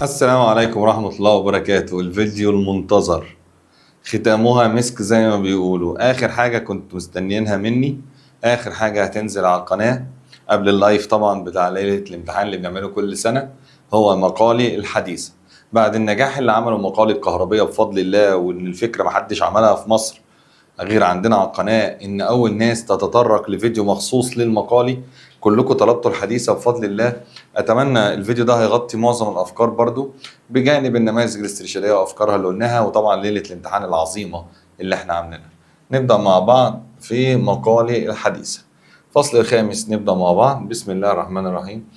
السلام عليكم ورحمة الله وبركاته. الفيديو المنتظر ختامها مسك زي ما بيقولوا. آخر حاجة كنت مستنيينها مني، آخر حاجة هتنزل على القناة قبل اللايف طبعا بتاع ليلة الامتحان اللي بنعمله كل سنة، هو مقالي الحديثة. بعد النجاح اللي عمله مقالي الكهربية بفضل الله، وإن الفكرة محدش عملها في مصر غير عندنا على القناة، إن أول ناس تتطرق لفيديو مخصوص للمقالي. كلكم طلبتوا الحديثة بفضل الله. أتمنى الفيديو ده هيغطي معظم الأفكار برضو، بجانب النماذج الاسترشادية وأفكارها اللي قلناها، وطبعا ليلة الامتحان العظيمة اللي احنا عاملينها. نبدأ مع بعض في مقالي الحديثة. الفصل الخامس نبدأ مع بعض. بسم الله الرحمن الرحيم.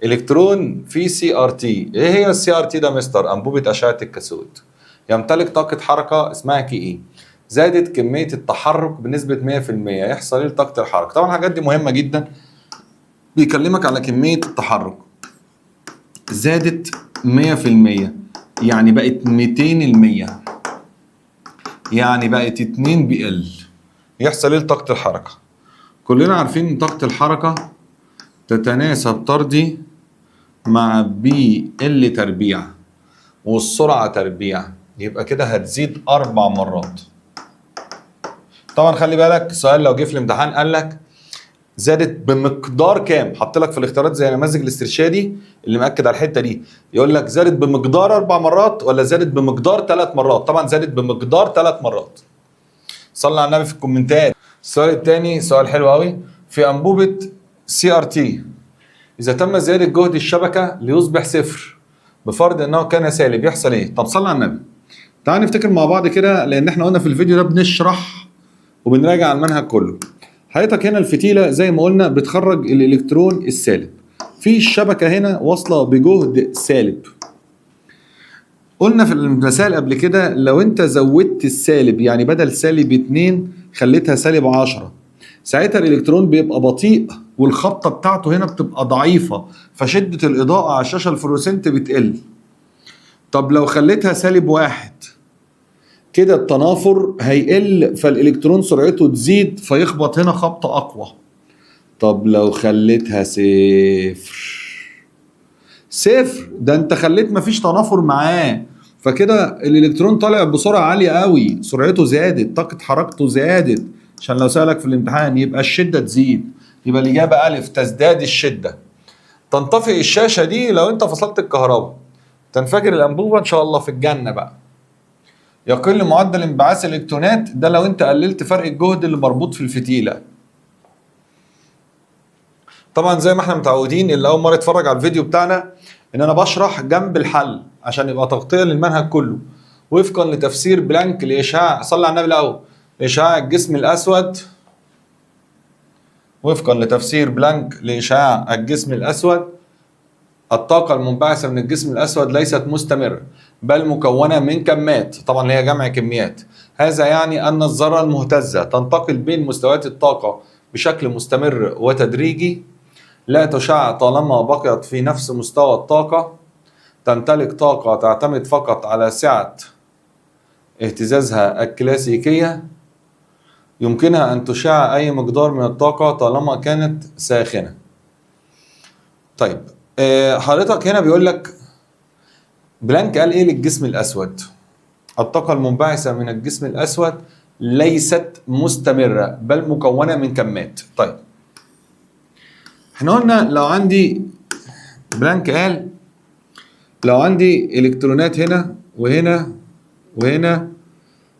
إلكترون في سي ار تي. إيه هي السي ار تي ده مستر؟ أنبوبة أشعة الكاثود. يمتلك طاقة حركة اسمها كي إي. زادت كمية التحرك بنسبة 100%، يحصل ايه لطاقة الحركة؟ طبعا الحاجات دي مهمة جدا، بيكلمك على كمية التحرك زادت 100%، يعني بقت 200%، يعني بقت 2 بي ال. يحصل ايه لطاقة الحركة؟ كلنا عارفين ان طاقة الحركة تتناسب طردي مع بي ال تربيع، والسرعة تربيع، يبقى كده هتزيد 4 مرات. طبعا خلي بالك السؤال لو جه في الامتحان قال لك زادت بمقدار كام، حط لك في الاختيارات زي نماذج الاسترشادي اللي مأكد على الحته دي، يقول لك زادت بمقدار 4 مرات ولا زادت بمقدار 3 مرات. طبعا زادت بمقدار 3 مرات. صلى على النبي في الكومنتات. السؤال الثاني سؤال حلو قوي. في انبوبه سي ار تي، اذا تم زياده جهد الشبكه ليصبح صفر بفرض انه كان سالب، يحصل ايه؟ طب صلى على النبي. تعال نفتكر مع بعض كده، لان احنا قلنا في الفيديو ده بنشرح وبنراجع المنهج كله. حضرتك هنا الفتيلة زي ما قلنا بتخرج الإلكترون السالب، في الشبكة هنا واصلة بجهد سالب. قلنا في المثال قبل كده لو انت زودت السالب، يعني بدل سالب 2 خليتها سالب 10، ساعتها الإلكترون بيبقى بطيء والخبطة بتاعته هنا بتبقى ضعيفة، فشدة الإضاءة على الشاشة الفلوروسنت بتقل. طب لو خليتها سالب 1، كده التنافر هيقل، فالإلكترون سرعته تزيد فيخبط هنا خبطة أقوى. طب لو خليتها صفر، ده انت خليت مفيش تنافر معاه، فكده الإلكترون طالع بسرعة عالية قوي، سرعته زادت، طاقة حركته زادت، عشان لو سألك في الامتحان يبقى الشدة تزيد. يبقى الإجابة ألف، تزداد الشدة. تنطفئ الشاشة دي لو انت فصلت الكهرباء، تنفجر الأنبوبة إن شاء الله في الجنة بقى. يقل معدل انبعاث الالكترونات، ده لو انت قللت فرق الجهد اللي مربوط في الفتيله. طبعا زي ما احنا متعودين، اللي اول مره يتفرج على الفيديو بتاعنا، ان انا بشرح جنب الحل عشان يبقى تغطيه للمنهج كله، وفقا لتفسير بلانك لاشعاع، صلى على النبي الاول، اشعاع الجسم الاسود. وفقا لتفسير بلانك لاشعاع الجسم الاسود، الطاقة المنبعثة من الجسم الأسود ليست مستمرة، بل مكونة من كمات، طبعا هي جمع كميات. هذا يعني أن الذرة المهتزة تنتقل بين مستويات الطاقة بشكل مستمر وتدريجي، لا تشع طالما بقيت في نفس مستوى الطاقة. تمتلك طاقة تعتمد فقط على سعة اهتزازها الكلاسيكية. يمكنها أن تشع أي مقدار من الطاقة طالما كانت ساخنة. طيب حضرتك هنا بيقول لك بلانك قال ايه للجسم الاسود؟ الطاقة المنبعثة من الجسم الاسود ليست مستمرة بل مكونة من كمات. طيب احنا قلنا لو عندي، بلانك قال لو عندي الكترونات هنا وهنا وهنا،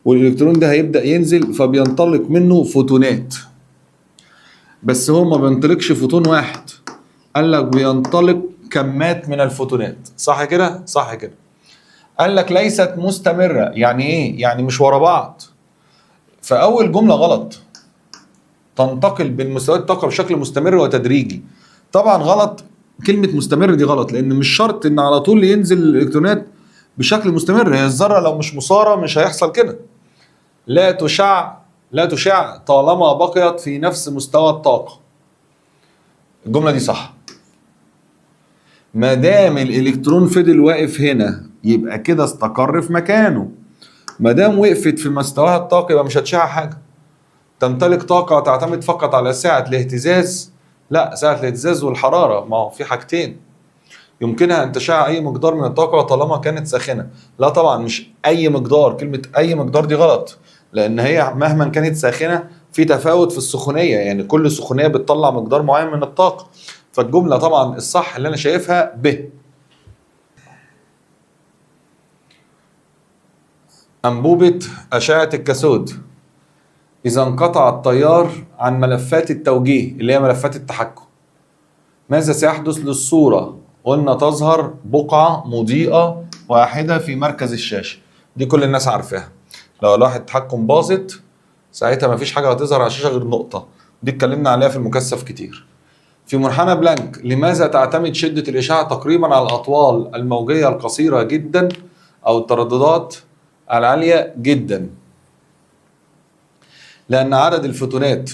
والالكترون ده هيبدأ ينزل فبينطلق منه فوتونات، بس هو ما بينطلقش فوتون واحد، قال لك بينطلق كمات من الفوتونات. صح كده؟ صح كده. قال لك ليست مستمرة، يعني ايه؟ يعني مش ورا بعض. فأول جملة غلط، تنتقل بين مستويات الطاقة بشكل مستمر وتدريجي. طبعا غلط، كلمة مستمر دي غلط، لأن مش شرط إن على طول ينزل الإلكترونات بشكل مستمر. هي الذرة لو مش مثارة مش هيحصل كده. لا تشع طالما بقيت في نفس مستوى الطاقة. الجملة دي صح. ما دام الإلكترون فضل واقف هنا يبقى كده استقر في مكانه. ما دام وقفت في مستواها الطاقة يبقى مش هتشع حاجة. تمتلك طاقة تعتمد فقط على سعة الاهتزاز. لا، سعة الاهتزاز والحرارة، ما هو في حاجتين. يمكنها ان تشع اي مقدار من الطاقه طالما كانت ساخنه. لا طبعا مش اي مقدار، كلمه اي مقدار دي غلط، لان هي مهما كانت ساخنه في تفاوت في السخونيه، يعني كل سخونيه بتطلع مقدار معين من الطاقه. فالجمله طبعا الصح اللي انا شايفها ب. انبوبه اشعه الكاثود اذا انقطع التيار عن ملفات التوجيه اللي هي ملفات التحكم، ماذا سيحدث للصورة؟ قلنا تظهر بقعة مضيئة واحدة في مركز الشاشة. دي كل الناس عارفاها. لو لوحة التحكم باظت ساعتها مفيش حاجة هتظهر على الشاشة غير نقطة. دي اتكلمنا عليها في المكثف كتير. في منحنى بلانك لماذا تعتمد شدة الإشعاع تقريبا على الأطوال الموجية القصيرة جدا أو الترددات العالية جدا؟ لأن عدد الفوتونات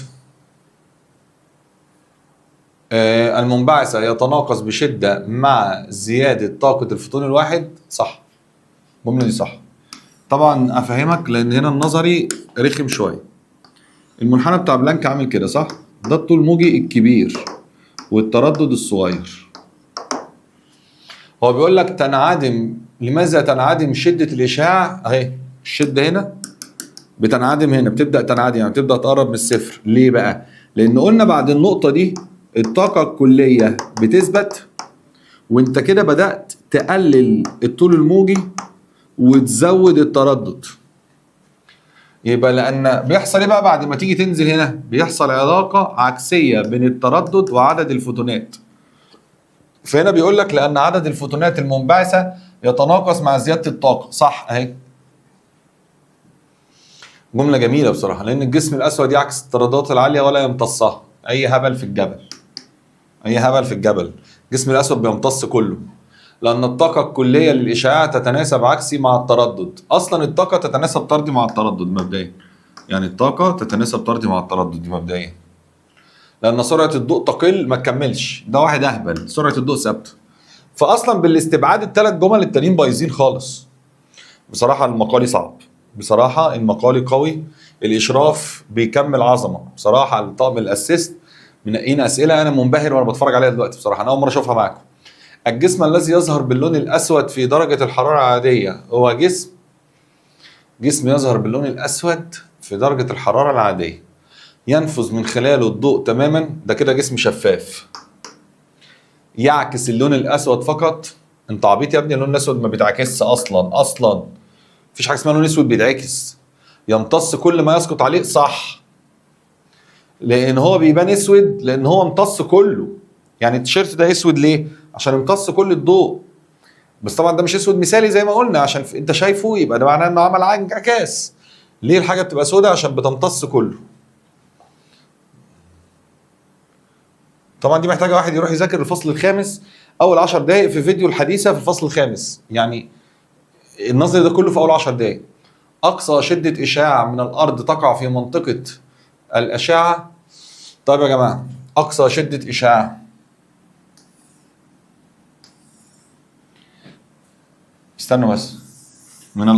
المنبعثة يتناقص بشدة مع زيادة طاقة الفوتون الواحد. صح، الجملة دي صح. طبعا أفهمك لأن هنا النظري رخم شوية. المنحنى بتاع بلانك عامل كده صح؟ ده الطول الموجي الكبير والتردد الصغير. هو بيقول لك تنعدم، لماذا تنعدم شدة الإشعاع؟ أهي الشدة هنا بتنعدم، هنا بتبدأ تنعدم، يعني بتبدأ تقرب من الصفر. ليه بقى؟ لأن قلنا بعد النقطة دي الطاقة الكلية بتثبت، وانت كده بدأت تقلل الطول الموجي وتزود التردد. يبقى لأن بيحصل ايه بقى بعد ما تيجي تنزل هنا؟ بيحصل علاقة عكسية بين التردد وعدد الفوتونات. فهنا بيقول لك لأن عدد الفوتونات المنبعثة يتناقص مع زيادة الطاقة. صح اهي. جملة جميلة بصراحة، لأن الجسم الأسود يعكس الترددات العالية ولا يمتصها. أي هبل في الجبل، أي هبل في الجبل. الجسم الأسود بيمتص كله، لأن الطاقة الكلية للإشعاع تتناسب عكسي مع التردد. أصلا الطاقة تتناسب طردي مع التردد مبدئيا، يعني الطاقة تتناسب طردي مع التردد دي مبدئيا. لأن سرعة الضوء تقل، ما تكملش، ده واحد أهبل، سرعة الضوء ثابتة. فأصلا بالاستبعاد الثلاث جمل التانيين بايظين خالص. بصراحة المقالي صعب، بصراحة المقالي قوي، الإشراف بيكمل عظمة. بصراحة الطاقم الأسيست منقين أسئلة أنا منبهر وأنا بتفرج عليها دلوقتي. بصراحة أنا أول مرة أشوفها معاكم. الجسم الذي يظهر باللون الأسود في درجة الحرارة العادية هو جسم يظهر باللون الأسود في درجة الحرارة العادية، ينفذ من خلاله الضوء تماما. ده كده جسم شفاف يعكس اللون الأسود فقط. أنت عبيط يا ابني، اللون الأسود ما بيتعكسش أصلا مفيش حاجة اسمها لون أسود بيتعكس. يمتص كل ما يسقط عليه. صح، لأن هو بيبان أسود لأن هو امتص كله. يعني التيشيرت ده أسود ليه؟ عشان امتص كل الضوء. بس طبعا ده مش اسود مثالي زي ما قلنا، عشان انت شايفه يبقى ده معناه انه عمل انعكاس. ليه الحاجه بتبقى سوداء؟ عشان بتمتص كله. طبعا دي محتاجه واحد يروح يذاكر الفصل الخامس اول 10 دقائق في فيديو الحديثه في الفصل الخامس. يعني النظري ده كله في اول 10 دقائق. اقصى شده اشعاع من الارض تقع في منطقه الاشعه. طيب يا جماعه، اقصى شده اشعاع استنوا بس. من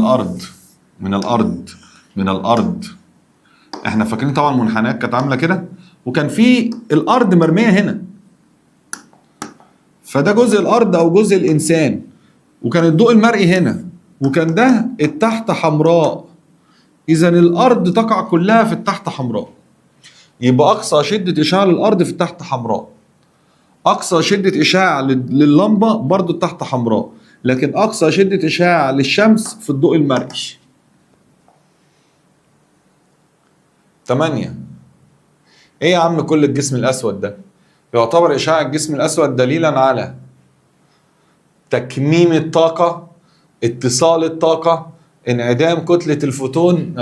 الارض احنا فاكرين طبعا المنحنيات كانت عامله كده، وكان في الارض مرميه هنا، فده جزء الارض او جزء الانسان، وكان الضوء المرئي هنا، وكان ده التحت حمراء. اذا الارض تقع كلها في التحت حمراء. يبقى اقصى شده اشعاع للارض في التحت حمراء. اقصى شده اشعاع لللمبه برضو التحت حمراء. لكن اقصى شده اشعاع للشمس في الضوء المرئي. 8. ايه يا عم كل الجسم الاسود ده؟ يعتبر اشعاع الجسم الاسود دليلا على تكميم الطاقة، اتصال الطاقة، انعدام كتلة الفوتون.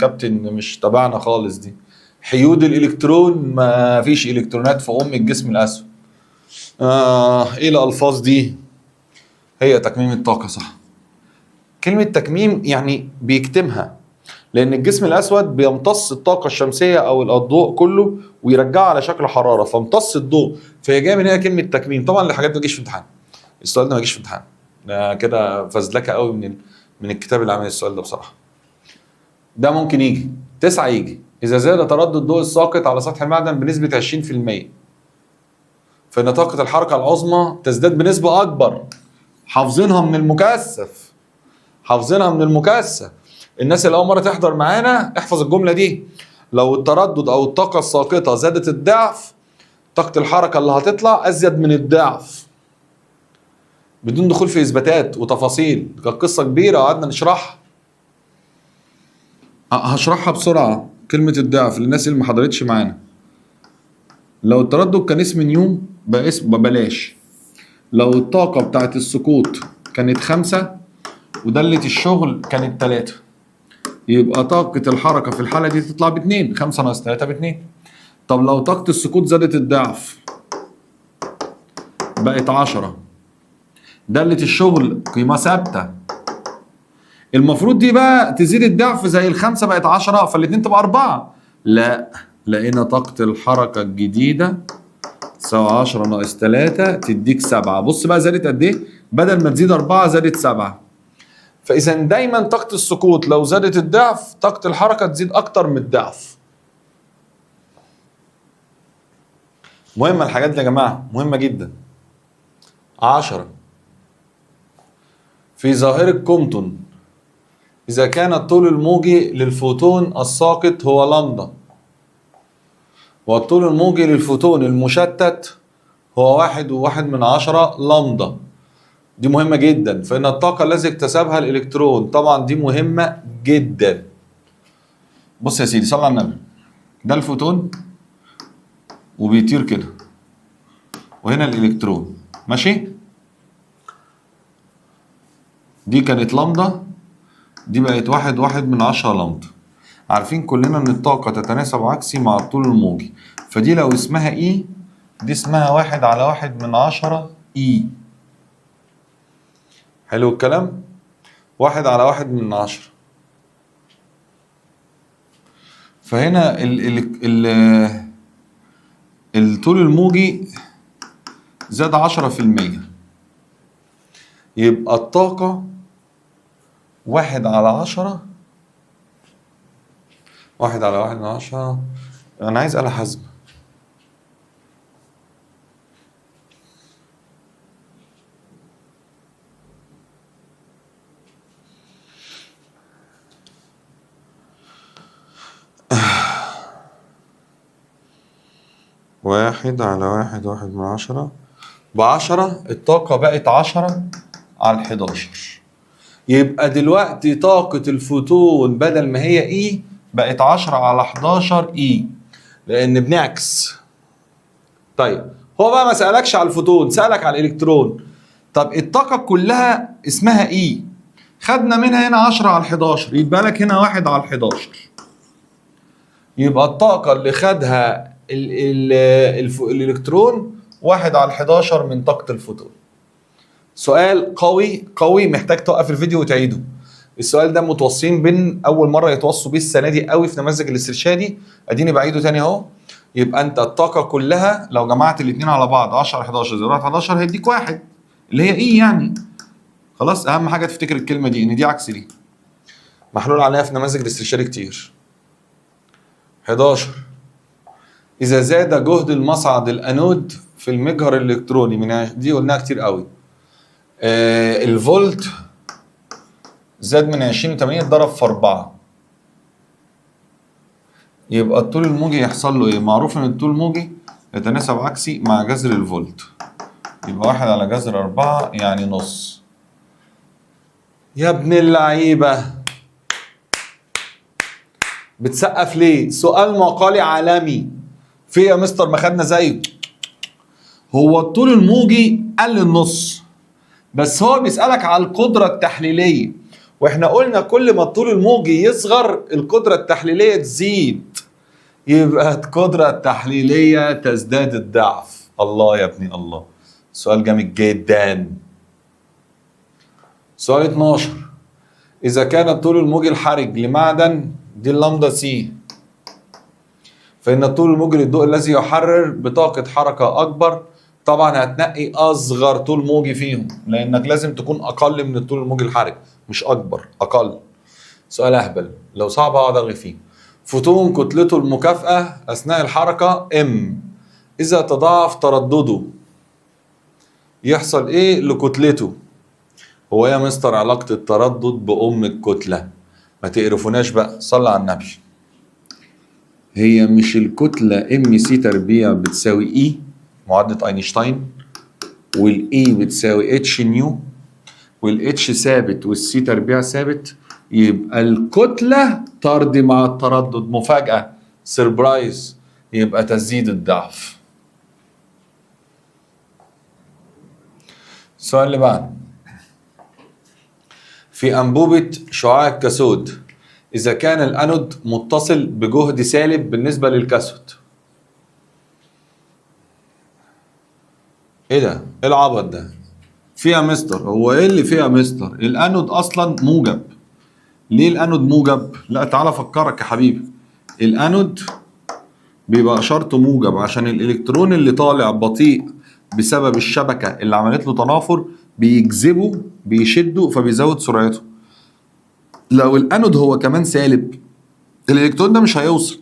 كابتن مش تبعنا خالص دي. حيود الالكترون، ما فيش الكترونات في الجسم الاسود. ايه الالفاظ دي؟ هي تكميم الطاقة صح. كلمة تكميم يعني بيكتمها، لأن الجسم الأسود بيمتص الطاقة الشمسية أو الضوء كله ويرجعه على شكل حرارة، فامتص الضوء، فهي جاية من هنا كلمة تكميم. طبعا الحاجات دي ما تجيش في امتحان. السؤال ده ما يجيش في امتحان، ده كده فزلكة قوي من الكتاب اللي عامل السؤال ده بصراحة. ده ممكن يجي 9. يجي إذا زاد تردد الضوء الساقط على سطح المعدن بنسبة 20%. فإن طاقة الحركة العظمى تزداد بنسبة أكبر. حافظينها من المكثف، حافظينها من المكثف. الناس اللي أول مرة تحضر معانا احفظ الجملة دي: لو التردد أو الطاقة الساقطة زادت الضعف، طاقة الحركة اللي هتطلع أزيد من الضعف. بدون دخول في إثباتات وتفاصيل، كانت قصة كبيرة وقعدنا نشرحها. هشرحها بسرعة. كلمة الضعف للناس اللي ما حضرتش معانا: لو التردد كان اسم نيوم بقى اسم ببلاش. لو الطاقة بتاعت السقوط كانت 5 ودالة الشغل كانت 3، يبقى طاقة الحركة في الحالة دي تطلع ب2. 5 ناقص 3 ب2. طب لو طاقة السقوط زادت الضعف بقت 10، دالة الشغل قيمة ثابتة، المفروض دي بقى تزيد الضعف زي ال5 بقت 10 فالاتنين تبقى 4. لا، لقينا طاقة الحركة الجديدة تساوي 10 ناقص 3 تديك 7. بص بقى زادت قد ايه؟ بدل ما تزيد 4 زادت 7. فإذا دايما طاقة السقوط لو زادت الضعف طاقة الحركة تزيد أكتر من الضعف. مهمة الحاجات دي يا جماعة، مهمة جدا. 10 في ظاهرة كومبتون، إذا كان الطول الموجي للفوتون الساقط هو لامدا، والطول الموجي للفوتون المشتت هو 1.1 لامدا. دي مهمة جدا. فإن الطاقة التي اكتسبها الإلكترون، طبعا دي مهمة جدا. بص يا سيدي، صلى على النبي. ده الفوتون وبيطير كده، وهنا الإلكترون ماشي. دي كانت لامدا، دي بقت 1.1 لامدا. عارفين كلنا ان الطاقة تتناسب عكسي مع الطول الموجي، فدي لو اسمها اي دي اسمها 1/1 اي. حلو الكلام؟ 1/1. فهنا الطول الموجي زاد 10%، يبقى الطاقة 1/10. 1/1. أنا عايز آلة حاسبة. واحد على واحد من 10 ب10. الطاقة بقت 10/11. يبقى دلوقتي طاقة الفوتون بدل ما هي اي بقت 10/11 اي، لأن بنعكس. طيب هو بقى ما سألكش على الفوتون، سألك على الإلكترون. طب الطاقة كلها اسمها اي، خدنا منها هنا 10/11، يبقى لك هنا 1/11. يبقى الطاقة اللي خدها الإلكترون 1/11 من طاقة الفوتون. سؤال قوي قوي، محتاج توقف الفيديو وتعيده. السؤال ده متوصين بين اول مره يتوصوا بيه السنه دي قوي في نماذج الاسترشادي، اديني بعيده تاني اهو. يبقى انت الطاقه كلها لو جمعت الاثنين على بعض 10/11 زائد 1/11 هيديك 1 اللي هي اي يعني. خلاص، اهم حاجه تفتكر الكلمه دي ان دي عكس دي، محلول عليها في نماذج الاسترشادي كتير. 11 اذا زاد جهد المصعد الانود في المجهر الالكتروني من دي قلناها كتير قوي. الفولت زاد من 20 ل 80 اتضرب في 4، يبقى الطول الموجي يحصل له ايه؟ معروف ان الطول الموجي يتناسب عكسي مع جذر الفولت، يبقى 1/4 يعني نص. يا ابن اللعيبة بتسقف ليه؟ سؤال مقالي عالمي. في يا مستر ما خدنا زيه. هو الطول الموجي قل النص، بس هو بيسألك على القدرة التحليلية، واحنا قلنا كل ما الطول الموجي يصغر القدرة التحليلية تزيد، يبقى القدرة التحليلية تزداد الضعف. الله يا ابني الله، سؤال جامد جدا. سؤال 12 إذا كان الطول الموجي الحرج لمعدن دي اللامدا سي، فإن الطول الموجي للضوء الذي يحرر بطاقة حركة أكبر. طبعا هتنقي أصغر طول موجي فيهم، لأنك لازم تكون أقل من الطول الموجي الحرج، مش أكبر، أقل. سؤال أهبل، لو صعب أقعد ألغي فيه. فوتون كتلته المكافئة أثناء الحركة M، إذا تضاعف تردده يحصل ايه لكتلته؟ هو يا مستر علاقة التردد بأم الكتلة؟ ما تقرفوناش بقى، صلى على النبي. هي مش الكتلة ام سي تربيع بتساوي اي معادلة اينشتاين، والاي بتساوي اتش نيو، والاتش ثابت والسي تربيع ثابت، يبقى الكتلة طرد مع التردد مفاجأة سربرايز، يبقى تزيد الضعف. السؤال اللي بعده، في أنبوبة شعاع الكاثود إذا كان الأنود متصل بجهد سالب بالنسبة للكاثود. إيه ده؟ إيه العبط ده؟ فيها مستر، هو إيه اللي فيها مستر؟ الأنود أصلا موجب. ليه الأنود موجب؟ لا تعالى أفكرك يا حبيبي. الأنود بيبقى إشارته موجب عشان الإلكترون اللي طالع بطيء بسبب الشبكة اللي عملت له تنافر بيجذبه بيشده فبيزود سرعته. لو الأنود هو كمان سالب الإلكترون ده مش هيوصل.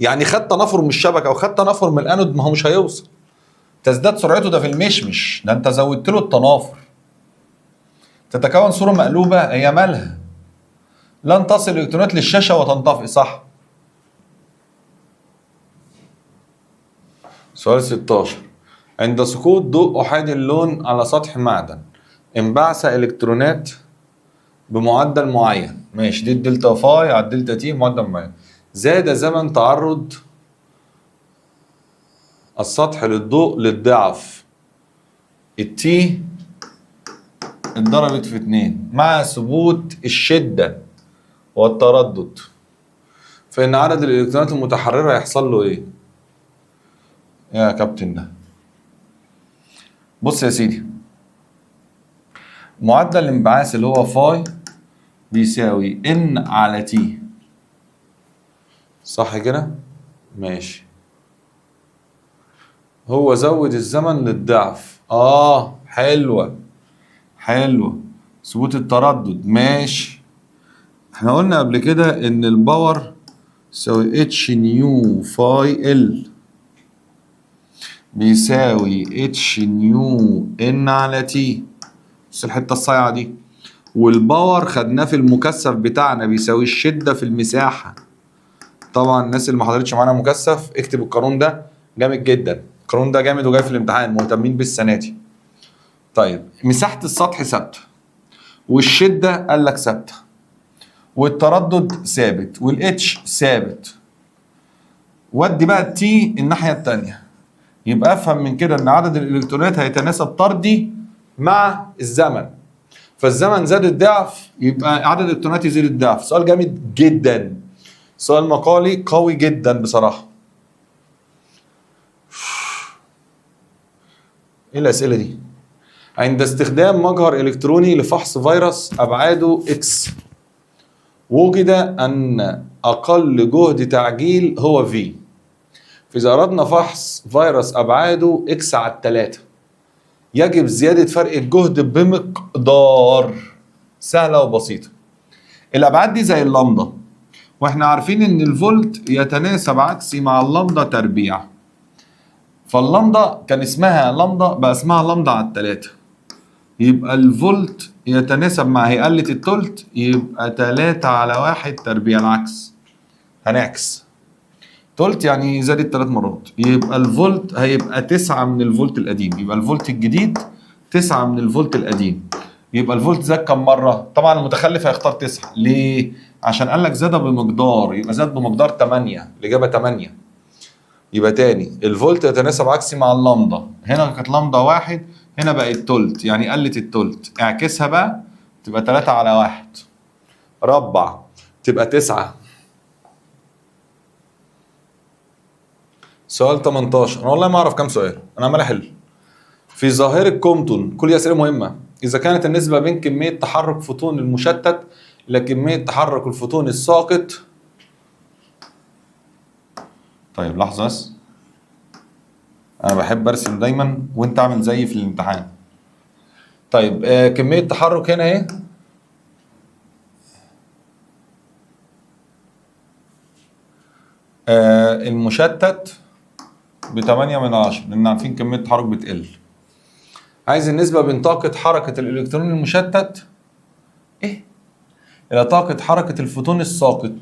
يعني خد تنافر من الشبكة وخد تنافر من الأنود، ما هو مش هيوصل. تزداد سرعته ده في المشمش، ده أنت زودت له التنافر. تتكون صورة مقلوبة، هي مالها؟ لن تصل الإلكترونات للشاشة وتنطفئ، صح؟ سؤال 16، عند سقوط ضوء أحادي اللون على سطح معدن انبعث إلكترونات بمعدل معين، ماشي، دي الدلتا فاي على الدلتا تي معدل معين. زاد زمن تعرض السطح للضوء للضعف، التي اتضربت في 2 مع ثبوت الشدة والتردد، فإن عدد الإلكترونات المتحررة يحصل له إيه؟ يا كابتن ده بص يا سيدي، معدل الانبعاث اللي هو فاي بيساوي ان على تي، صح كده؟ ماشي. هو زود الزمن للضعف، حلوة حلوة. ثبوت التردد، ماشي. احنا قلنا قبل كده ان الباور يساوي اتش نيو فاي ال بيساوي اتش نيو ان على تي، بس الحتة الصايعة دي. والباور خدناه في المكثف بتاعنا بيساوي الشدة في المساحة. طبعا الناس اللي ما حضرتش معانا مكثف اكتب القانون ده، جامد جدا. القانون ده جامد وجاي في الامتحان، مهتمين بيه السنة دي. طيب مساحة السطح ثابتة، والشدة قال لك ثابتة، والتردد ثابت، والاتش ثابت. ودي بقى التي الناحية التانية، يبقى افهم من كده ان عدد الالكترونات هيتناسب طردي مع الزمن. فالزمن زاد الضعف يبقى عدد الالكترونات يزيد الضعف. سؤال جامد جدا، سؤال مقالي قوي جدا بصراحة. ايه الاسئلة دي؟ عند استخدام مجهر الكتروني لفحص فيروس ابعاده اكس وجد ان اقل جهد تعجيل هو في. فاذا اردنا فحص فيروس ابعاده اكس على 3 يجب زيادة فرق الجهد بمقدار. سهلة وبسيطة. الابعاد دي زي اللمضة، واحنا عارفين ان الفولت يتناسب عكسي مع اللمضة تربيع. فاللمضة كان اسمها لمضة بقى اسمها لمضة على 3، يبقى الفولت يتناسب مع هي قلت التلت يبقى 3 على 1 تربيع. العكس هنعكس، تلت يعني زادت 3 مرات، يبقى الفولت هيبقى 9 من الفولت القديم، يبقى الفولت الجديد 9 من الفولت القديم. يبقى الفولت زاد كم مرة؟ طبعا المتخلف هيختار 9، ليه؟ عشان قال لك زاد بمقدار، يبقى زاد بمقدار 8، الإجابة 8. يبقى تاني الفولت يتناسب عكسي مع اللمضة، هنا كانت لمضة 1، هنا بقت تلت يعني قلت التلت، اعكسها بقى تبقى 3 على 1 ربع تبقى 9. سؤال 18، انا والله ما اعرف كام سؤال، انا عمال احل. في ظاهرة كومبتون، كل أسئلة مهمة، إذا كانت النسبة بين كمية تحرك فوتون المشتت إلى كمية تحرك الفوتون الساقط. طيب لحظة بس، أنا بحب أرسم دايما وأنت أعمل زيي في الامتحان. طيب كمية تحرك هنا إيه؟ المشتت ب8 من 10، لأن عارفين كمية التحرك بتقل. عايز النسبة بين طاقة حركة الإلكترون المشتت إيه؟ إلى طاقة حركة الفوتون الساقط.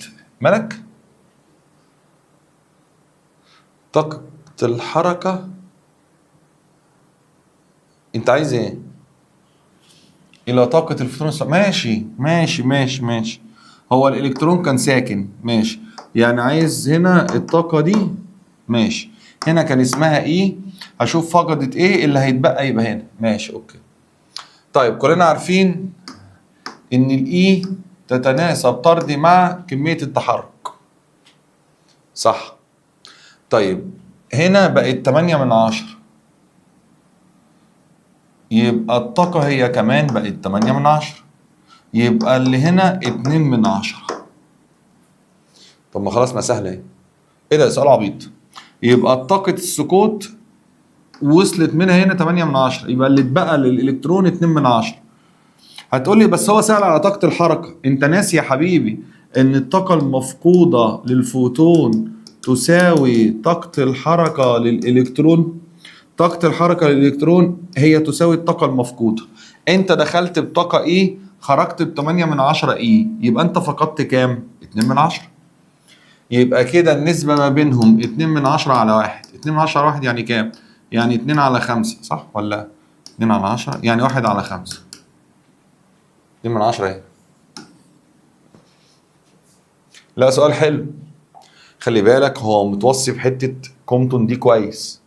مالك؟ طاقة الحركة أنت عايز إيه؟ إلى طاقة الفوتون الساقط. ماشي ماشي ماشي ماشي. هو الإلكترون كان ساكن، ماشي. يعني عايز هنا الطاقة دي، ماشي. هنا كان اسمها إيه؟ هشوف فقدت إيه اللي هيتبقى يبقى هنا، ماشي أوكي. طيب كلنا عارفين إن الإي تتناسب طردي مع كمية التحرك، صح؟ طيب هنا بقت 8/10، يبقى الطاقة هي كمان بقت 8/10، يبقى اللي هنا 2/10. طب ما خلاص، ما سهلة اهي. ايه ده سؤال عبيط. يبقى طاقة السقوط وصلت منها هنا 8/10، يبقى اللي اتبقى للإلكترون 2/10. هتقول لي بس هو سأل على طاقة الحركة، انت ناسي يا حبيبي ان الطاقة المفقودة للفوتون تساوي طاقة الحركة للإلكترون. طاقة الحركة للإلكترون هي تساوي الطاقة المفقودة. انت دخلت بطاقة ايه، خرجت ب8/10 ايه، يبقى انت فقدت كام؟ 2/10. يبقى كده النسبة ما بينهم 2/10 على 1. 2/10 على 1 يعني كام؟ يعني 2/5، صح ولا 2/10؟ يعني 1/5. 2/10 اهي. لا سؤال حلو. خلي بالك هو متوصي بحتة كومبتون دي كويس.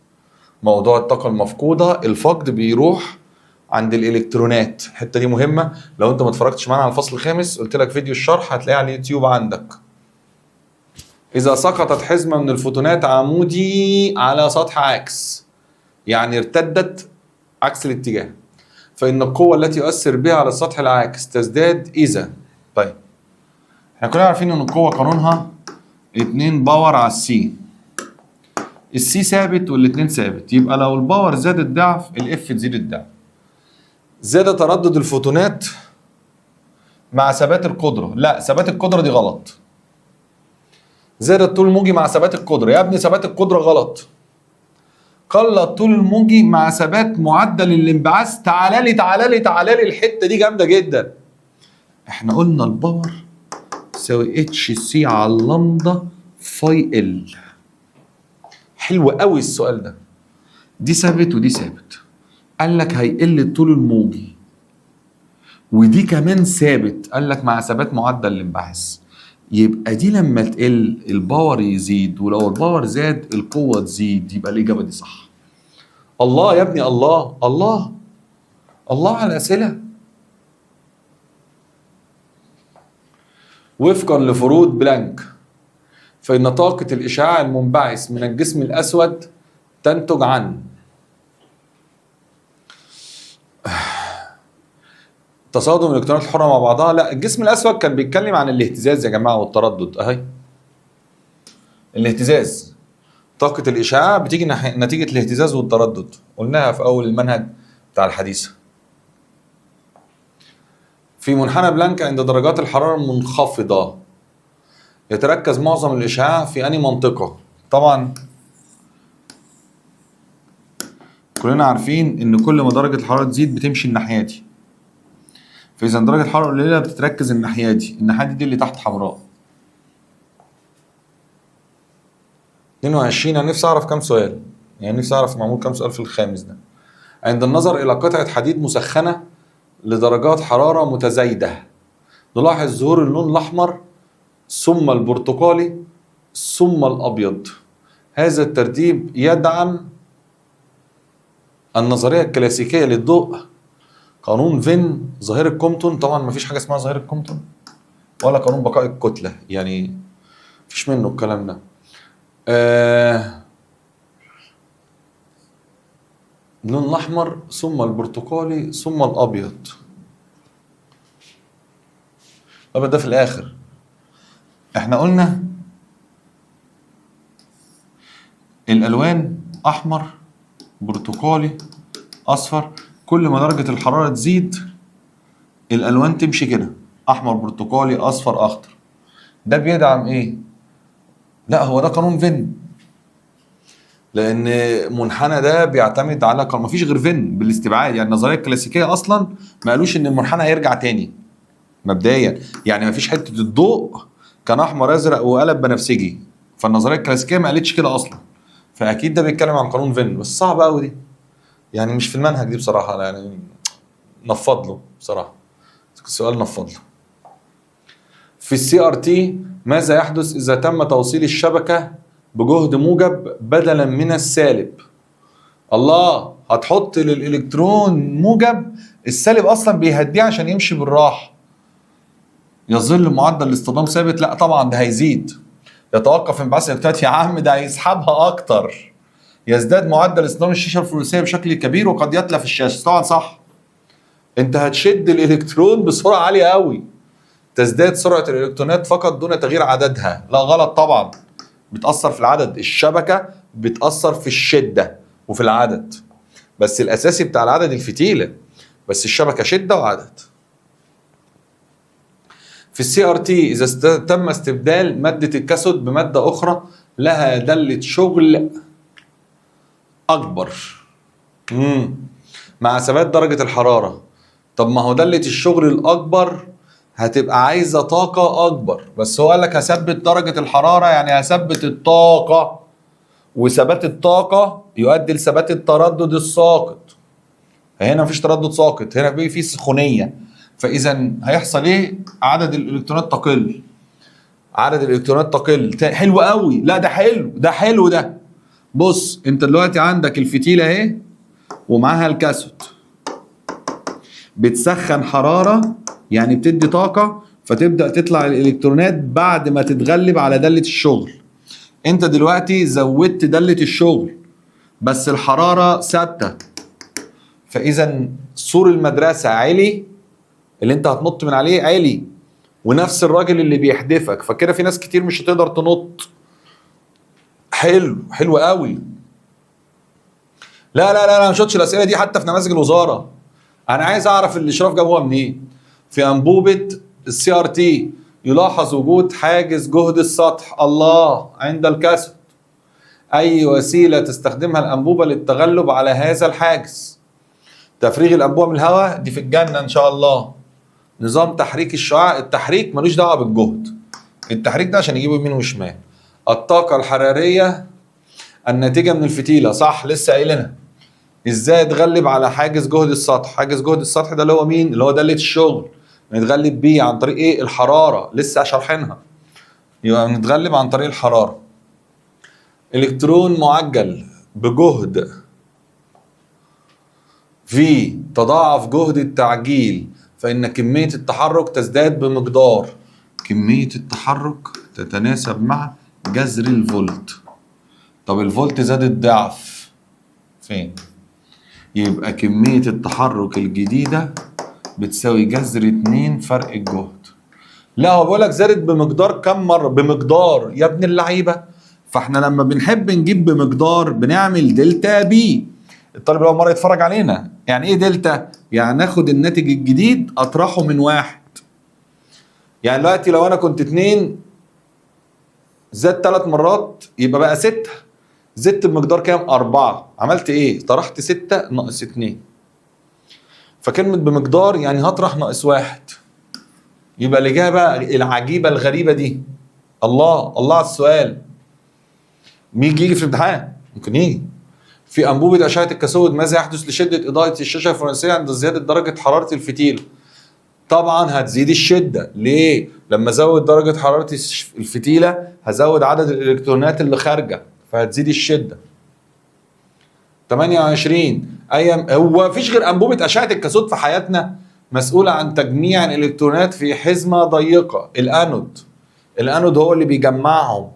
موضوع الطاقة المفقودة الفقد بيروح عند الإلكترونات، الحتة دي مهمة. لو أنت ما اتفرجتش معانا على الفصل الخامس قلت لك فيديو الشرح هتلاقيه على اليوتيوب عندك. إذا سقطت حزمة من الفوتونات عمودي على سطح عاكس، يعني ارتدت عكس الاتجاه، فإن القوة التي يؤثر بها على السطح العاكس تزداد إذا. طيب احنا كلنا عارفين إن القوة قانونها 2 باور على السي. السي ثابت والاتنين ثابت، يبقى لو الباور زادت ضعف الاف تزيد الضعف. زاد تردد الفوتونات مع ثبات القدرة. لا ثبات القدرة دي غلط. زاد الطول الموجي مع ثبات القدرة. يا ابني ثبات القدرة غلط. قل الطول الموجي مع ثبات معدل الانبعاث. تعالى لي تعالى لي تعالى لي، الحتة دي جامدة جدا. احنا قلنا الباور تساوي اتش سي على اللمدة فاي ال. حلو قوي السؤال ده. دي ثابت ودي ثابت. قال لك هيقل الطول الموجي، ودي كمان ثابت، قال لك مع ثبات معدل الانبعاث. يبقى دي لما تقل الباور يزيد، ولو الباور زاد القوة تزيد، يبقى الإجابة دي صح. الله يا ابني، الله الله الله على الأسئلة. وفقا لفروض بلانك، فإن طاقة الإشعاع المنبعث من الجسم الأسود تنتج عن تصادم الإلكترونات الحرة مع بعضها. لا الجسم الأسود كان بيتكلم عن الاهتزاز يا جماعة والتردد أهي. الاهتزاز، طاقة الإشعاع بتيجي نتيجة الاهتزاز والتردد، قلناها في أول المنهج بتاع الحديثة. في منحنى بلانك عند درجات الحرارة المنخفضة يتركز معظم الإشعاع في أي منطقة؟ طبعا كلنا عارفين إن كل ما درجة الحرارة تزيد بتمشي الناحية دي. فإذا درجة الحرارة قليلة بتتركز الناحية دي، الناحية دي اللي تحت حمراء. 22. أنا نفسي أعرف كام سؤال، يعني نفسي أعرف معمول كام سؤال في الخامس ده. عند النظر إلى قطعة حديد مسخنة لدرجات حرارة متزايدة نلاحظ ظهور اللون الأحمر ثم البرتقالي ثم الأبيض. هذا الترتيب يدعم النظرية الكلاسيكية للضوء، قانون فين، ظاهرة كومبتون. طبعا مفيش حاجة اسمها ظاهرة كومبتون ولا قانون بقاء الكتلة، يعني مفيش منه الكلام ده. اللون الأحمر ثم البرتقالي ثم الأبيض. الأبيض ده في الآخر. احنا قلنا الألوان أحمر برتقالي أصفر، كل ما درجة الحرارة تزيد الألوان تمشي كده، أحمر برتقالي أصفر أخضر. ده بيدعم إيه؟ لا هو ده قانون فين. لان منحنى ده بيعتمد على مفيش غير فين بالاستبعاد. يعني النظريه الكلاسيكيه اصلا ما قالوش ان المنحنى هيرجع تاني مبدئيا. يعني مفيش حته الضوء كان احمر ازرق وقلب بنفسجي، فالنظريه الكلاسيكيه ما قالتش كده اصلا. فاكيد ده بيتكلم عن قانون فين، بس صعب قوي دي، يعني مش في المنهج دي بصراحه، يعني نفض له بصراحه السؤال، نفض له. في السي ار تي ماذا يحدث اذا تم توصيل الشبكه بجهد موجب بدلا من السالب؟ الله، هتحط للالكترون موجب، السالب اصلا بيهديه عشان يمشي بالراحه. يظل معدل الاصطدام ثابت؟ لا طبعا ده هيزيد. يتوقف انبعاث الالكترونات؟ يا عم ده هيسحبها اكتر. يزداد معدل اصطدام الشاشه الفلوسيه بشكل كبير وقد يتلف الشاشه. طبعا صح، انت هتشد الالكترون بسرعه عاليه قوي. تزداد سرعه الالكترونات فقط دون تغيير عددها؟ لا غلط طبعا، بتاثر في العدد. الشبكه بتاثر في الشده وفي العدد، بس الاساسي بتاع العدد الفتيله، بس الشبكه شده وعدد. في السي ار تي اذا تم استبدال ماده الكاثود بماده اخرى لها داله شغل اكبر مع ثبات درجه الحراره. طب ما هو داله الشغل الاكبر هتبقى عايزه طاقه اكبر، بس هو قال لك هثبت درجه الحراره، يعني هثبت الطاقه، وثبات الطاقه يؤدي لثبات التردد الساقط. فهنا مفيش تردد ساقط، هنا في سخونيه. فاذا هيحصل ايه؟ عدد الالكترونات تقل. عدد الالكترونات تقل. حلو قوي، لا ده حلو، ده حلو ده. بص انت دلوقتي عندك الفتيله اهي ومعاها الكاثود، بتسخن حراره يعني بتدي طاقه، فتبدا تطلع الالكترونات بعد ما تتغلب على داله الشغل. انت دلوقتي زودت داله الشغل بس الحراره ثابته، فاذا سور المدرسه عالي، اللي انت هتنط من عليه عالي، ونفس الراجل اللي بيحدفك، فكده في ناس كتير مش هتقدر تنط. حلو، حلو قوي. لا لا لا انا ما شفتش الاسئله دي حتى في نماذج الوزاره. انا عايز اعرف الاشراف جابوها منين. في انبوبه السي ار تي يلاحظ وجود حاجز جهد السطح الله عند الكاثود. اي وسيله تستخدمها الانبوبه للتغلب على هذا الحاجز؟ تفريغ الانبوبه من الهواء، دي في الجنه ان شاء الله. نظام تحريك الشعاع، التحريك ملوش دعوه بالجهد، التحريك ده عشان يجيبه يمين وشمال. الطاقه الحراريه الناتجه من الفتيله، صح لسه قايلينها. ازاي اتغلب على حاجز جهد السطح؟ حاجز جهد السطح ده اللي هو مين؟ اللي هو داله الشغل. نتغلب بيه عن طريق ايه؟ الحراره، لسه شارحينها. يبقى نتغلب عن طريق الحراره. الكترون معجل بجهد في تضاعف جهد التعجيل، فإن كمية التحرك تزداد بمقدار كمية التحرك تتناسب مع جذر الفولت. طب الفولت زاد الضعف فين؟ يبقى كمية التحرك الجديدة بتساوي جذر 2 فرق الجهد. لا هو بيقول لك زادت بمقدار كم مرة؟ بمقدار يا ابن اللعيبة. فاحنا لما بنحب نجيب بمقدار بنعمل دلتا بي. الطالب اللي اول مرة يتفرج علينا، يعني ايه دلتا؟ يعني ناخد الناتج الجديد اطرحه من 1. يعني دلوقتي لو انا كنت 2 زاد 3 مرات يبقى بقى 6، زدت بمقدار كام؟ 4. عملت ايه؟ طرحت 6 ناقص 2. فكلمة بمقدار يعني هطرح ناقص 1. يبقى الإجابة العجيبة الغريبة دي. الله الله على السؤال. مين يجي في الامتحان؟ ممكن يجي. في أنبوبة أشعة الكاثود ماذا يحدث لشدة إضاءة الشاشة الفرنسية عند زيادة درجة حرارة الفتيل؟ طبعا هتزيد الشدة. ليه؟ لما ازود درجة حرارة الفتيلة هزود عدد الإلكترونات اللي خارجة، فهتزيد الشدة. 28 هو مفيش غير أنبوبة أشعة الكاثود في حياتنا مسؤولة عن تجميع الإلكترونات في حزمة ضيقة. الأنود. الأنود هو اللي بيجمعهم.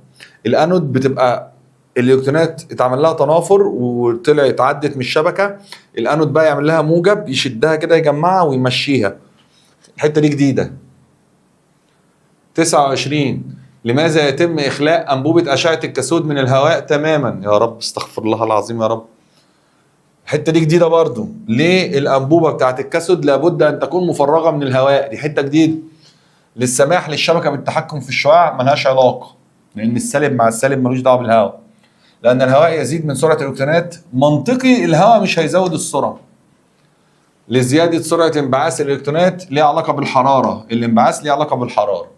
الأنود بتبقى الإلكترونات اتعمل لها تنافر وطلعت عدت من الشبكة، الأنود بقى يعمل لها موجب يشدها كده يجمعها ويمشيها. الحتة دي جديدة. 29 لماذا يتم إخلاء أنبوبة أشعة الكاثود من الهواء تماما؟ يا رب استغفر الله العظيم يا رب. الحته دي جديده برضو. ليه الانبوبه بتاعت الكاثود لابد ان تكون مفرغه من الهواء؟ دي حته جديده. للسماح للشبكه بالتحكم في الشعاع، ملهاش علاقه، لان السالب مع السالب ملوش دعوه بالهواء. لان الهواء يزيد من سرعه الالكترونات، منطقي الهواء مش هيزود السرعه. لزياده سرعه انبعاث الالكترونات ليها علاقه بالحراره، الانبعاث ليه علاقه بالحراره.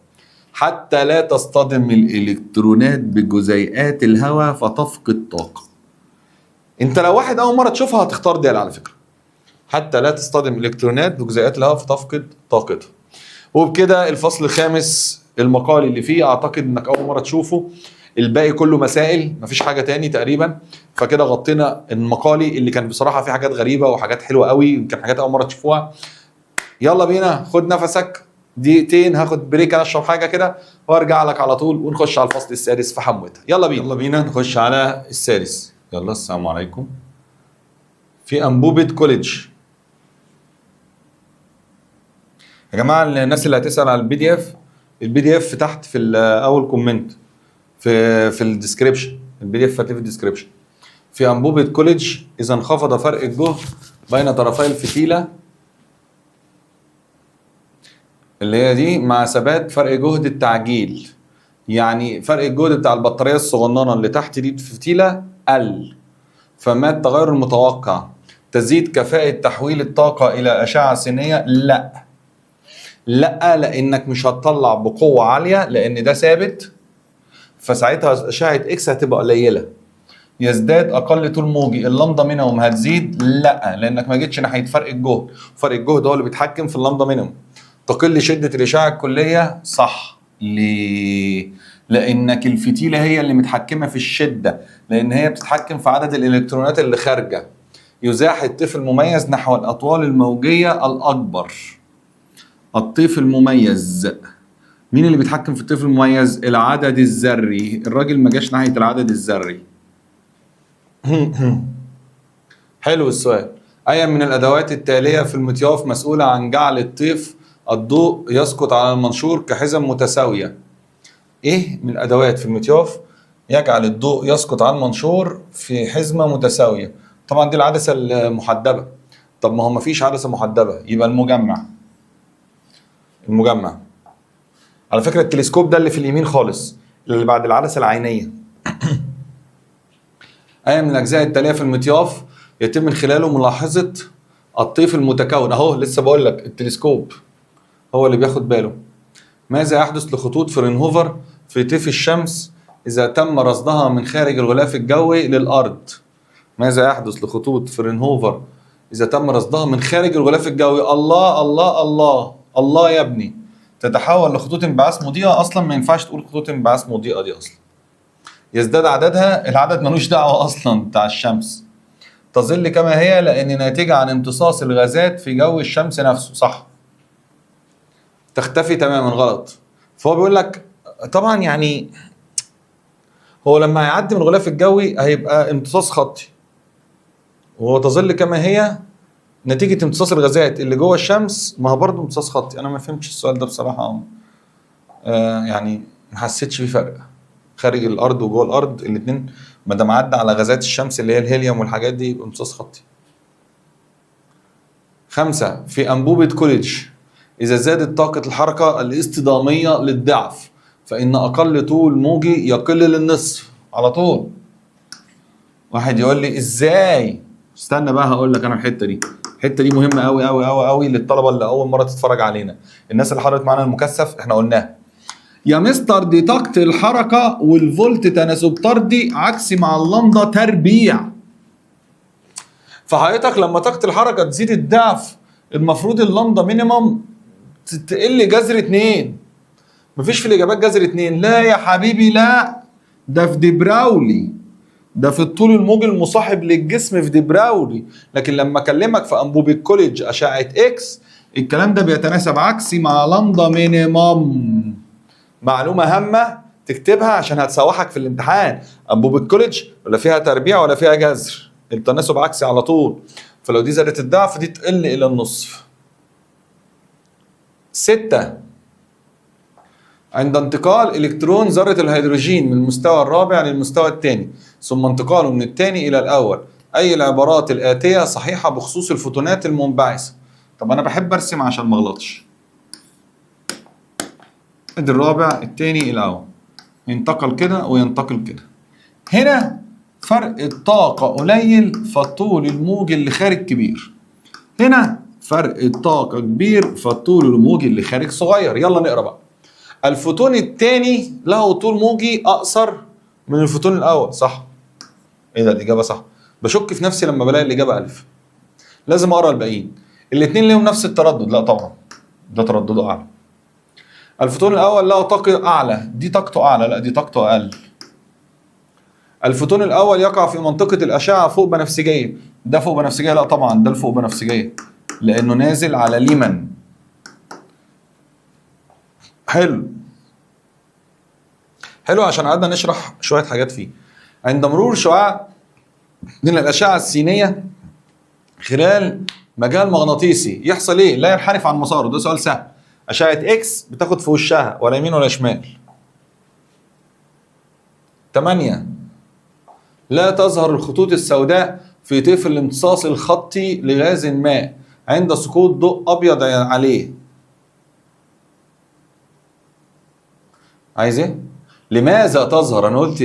حتى لا تصطدم الالكترونات بجزيئات الهواء فتفقد طاقه. انت لو واحد اول مره تشوفها هتختار دي على فكره. حتى لا تصطدم الالكترونات بجزيئات الهواء فتفقد طاقتها. وبكده الفصل الخامس المقال اللي فيه اعتقد انك اول مره تشوفه، الباقي كله مسائل مفيش حاجه تاني تقريبا. فكده غطينا المقالي اللي كان بصراحه فيه حاجات غريبه وحاجات حلوه قوي، يمكن حاجات اول مره تشوفوها. يلا بينا خد نفسك دقيقتين، هاخد بريك انا اشرب حاجه كده وارجع لك على طول ونخش على الفصل السادس في حموتها. يلا بينا نخش على السادس. يلا السلام عليكم. في انبوبه كوليدج. يا جماعه الناس اللي هتسال على البي دي اف تحت في اول كومنت في الديسكربشن. البي دي اف هتلاقيه في الديسكربشن. في انبوبه كوليدج اذا انخفض فرق الجهد بين طرفي الفتيله اللي هي دي مع ثبات فرق جهد التعجيل، يعني فرق الجهد بتاع البطاريه الصغننه اللي تحت دي في الفتيله قل، فما التغير المتوقع؟ تزيد كفاءه تحويل الطاقه الى اشعه سينيه؟ لا، لانك مش هتطلع بقوه عاليه لان ده ثابت، فساعتها اشعه اكس هتبقى قليله. يزداد اقل طول موجي، اللامدا مينيموم هتزيد؟ لا، لانك ما جيتش ناحيه فرق الجهد، فرق الجهد هو اللي بيتحكم في اللامدا مينيموم. تقل شده الاشعه الكليه؟ صح. ليه؟ لانك الفتيله هي اللي متحكمه في الشده، لان هي بتتحكم في عدد الالكترونات اللي خارجه. يزاح الطيف المميز نحو الاطوال الموجيه الاكبر. الطيف المميز، مين اللي بيتحكم في الطيف المميز؟ العدد الذري. الراجل ما جاش ناحيه العدد الذري. حلو السؤال. أي من الأدوات التالية في المطياف مسؤولة عن جعل الطيف الضوء يسقط على المنشور كحزم متساوية؟ إيه من الأدوات في المطياف يجعل الضوء يسقط على المنشور في حزمة متساوية؟ طبعا دي العدسة المحدبة. طب ما هو مفيش عدسة محدبة، يبقى المجمع. على فكرة التلسكوب ده اللي في اليمين خالص اللي بعد العدسة العينية. أي من الأجزاء التالية في المطياف يتم من خلاله ملاحظة الطيف المتكون؟ أهو لسه بقول لك التلسكوب هو اللي بياخد باله. ماذا يحدث لخطوط فرنهوفر في طيف الشمس إذا تم رصدها من خارج الغلاف الجوي للأرض؟ ماذا يحدث لخطوط فرنهوفر إذا تم رصدها من خارج الغلاف الجوي؟ الله الله الله الله يا ابني. تتحول لخطوط انبعاث مضيئة. أصلا ما ينفعش تقول خطوط انبعاث مضيئة دي أصلا. يزداد عددها، العدد ملوش دعوة أصلا بتاع الشمس. تظل كما هي لأن ناتجة عن امتصاص الغازات في جو الشمس نفسه. صح. تختفي تماما. غلط. فهو بيقول لك طبعا يعني هو لما هيعدي من الغلاف الجوي هيبقى امتصاص خطي، وتظل كما هي نتيجة امتصاص الغازات اللي جوه الشمس، ما هو برضه امتصاص خطي. أنا ما فهمتش السؤال ده بصراحة. يعني ما حسيتش فيه فرق خارج الارض وجوه الارض، الاثنين ما دام عدى على غازات الشمس اللي هي الهيليوم والحاجات دي يبقى امتصاص خطي. 5. في انبوبه كوليدج اذا زادت طاقه الحركه الاصطداميه للضعف فان اقل طول موجي يقل للنصف على طول. واحد يقول لي ازاي؟ استنى بقى هقول لك انا الحته دي مهمه قوي قوي قوي قوي للطلبه اللي اول مره تتفرج علينا. الناس اللي حضرت معانا المكثف احنا قلناها يا مستر، دي طاقة الحركة والفولت تناسب طردي عكسي مع اللمدة تربيع. فحضرتك لما طاقة الحركة تزيد الضعف المفروض اللمدة مينيمم تقل جذر 2. مفيش في الإجابات جذر 2. لا يا حبيبي لا، ده في دي براولي، ده في الطول الموجي المصاحب للجسم في دي براولي. لكن لما أكلمك في أنبوبة كوليدج أشعة إكس الكلام ده بيتناسب عكسي مع لمدة مينيمم. معلومة هامة تكتبها عشان هتسوحك في الامتحان. أنبوبة كوليدج ولا فيها تربيع ولا فيها جذر، التناسب عكسي على طول. فلو دي زادت الضعف دي تقل إلى النصف. 6. عند انتقال إلكترون ذرة الهيدروجين من المستوى الرابع للمستوى الثاني ثم انتقاله من الثاني إلى الأول، أي العبارات الآتية صحيحة بخصوص الفوتونات المنبعثة؟ طب أنا بحب أرسم عشان ما أغلطش. الرابع الثاني الى الاول، ينتقل كده وينتقل كده. هنا فرق الطاقة قليل فالطول الموجي اللي خارج كبير. هنا فرق الطاقة كبير فالطول الموجي اللي خارج صغير. يلا نقرا بقى. الفوتون الثاني له طول موجي أقصر من الفوتون الأول. صح؟ إيه ده؟ الإجابة صح. بشك في نفسي لما بلاقي الإجابة ألف. لازم أقرا الباقيين. الاتنين ليهم نفس التردد. لا طبعا، ده تردده أعلى. الفوتون الأول له طاقة أعلى، دي طاقته أعلى، لا دي طاقته أقل. الفوتون الأول يقع في منطقة الأشعة فوق بنفسجية، ده فوق بنفسجية؟ لا طبعا، ده الفوق بنفسجية لأنه نازل على ليمن. حلو حلو، عشان قعدنا نشرح شوية حاجات فيه. عند مرور شعاع من الأشعة السينية خلال مجال مغناطيسي يحصل إيه؟ لا ينحرف عن مساره. ده سؤال سهل. أشعة إكس بتاخد في وشها ولا يمين ولا شمال. 8. لا تظهر الخطوط السوداء في طيف الامتصاص الخطي لغاز ما عند سقوط ضوء أبيض عليه. عايز ايه؟ لماذا تظهر؟ انا قلت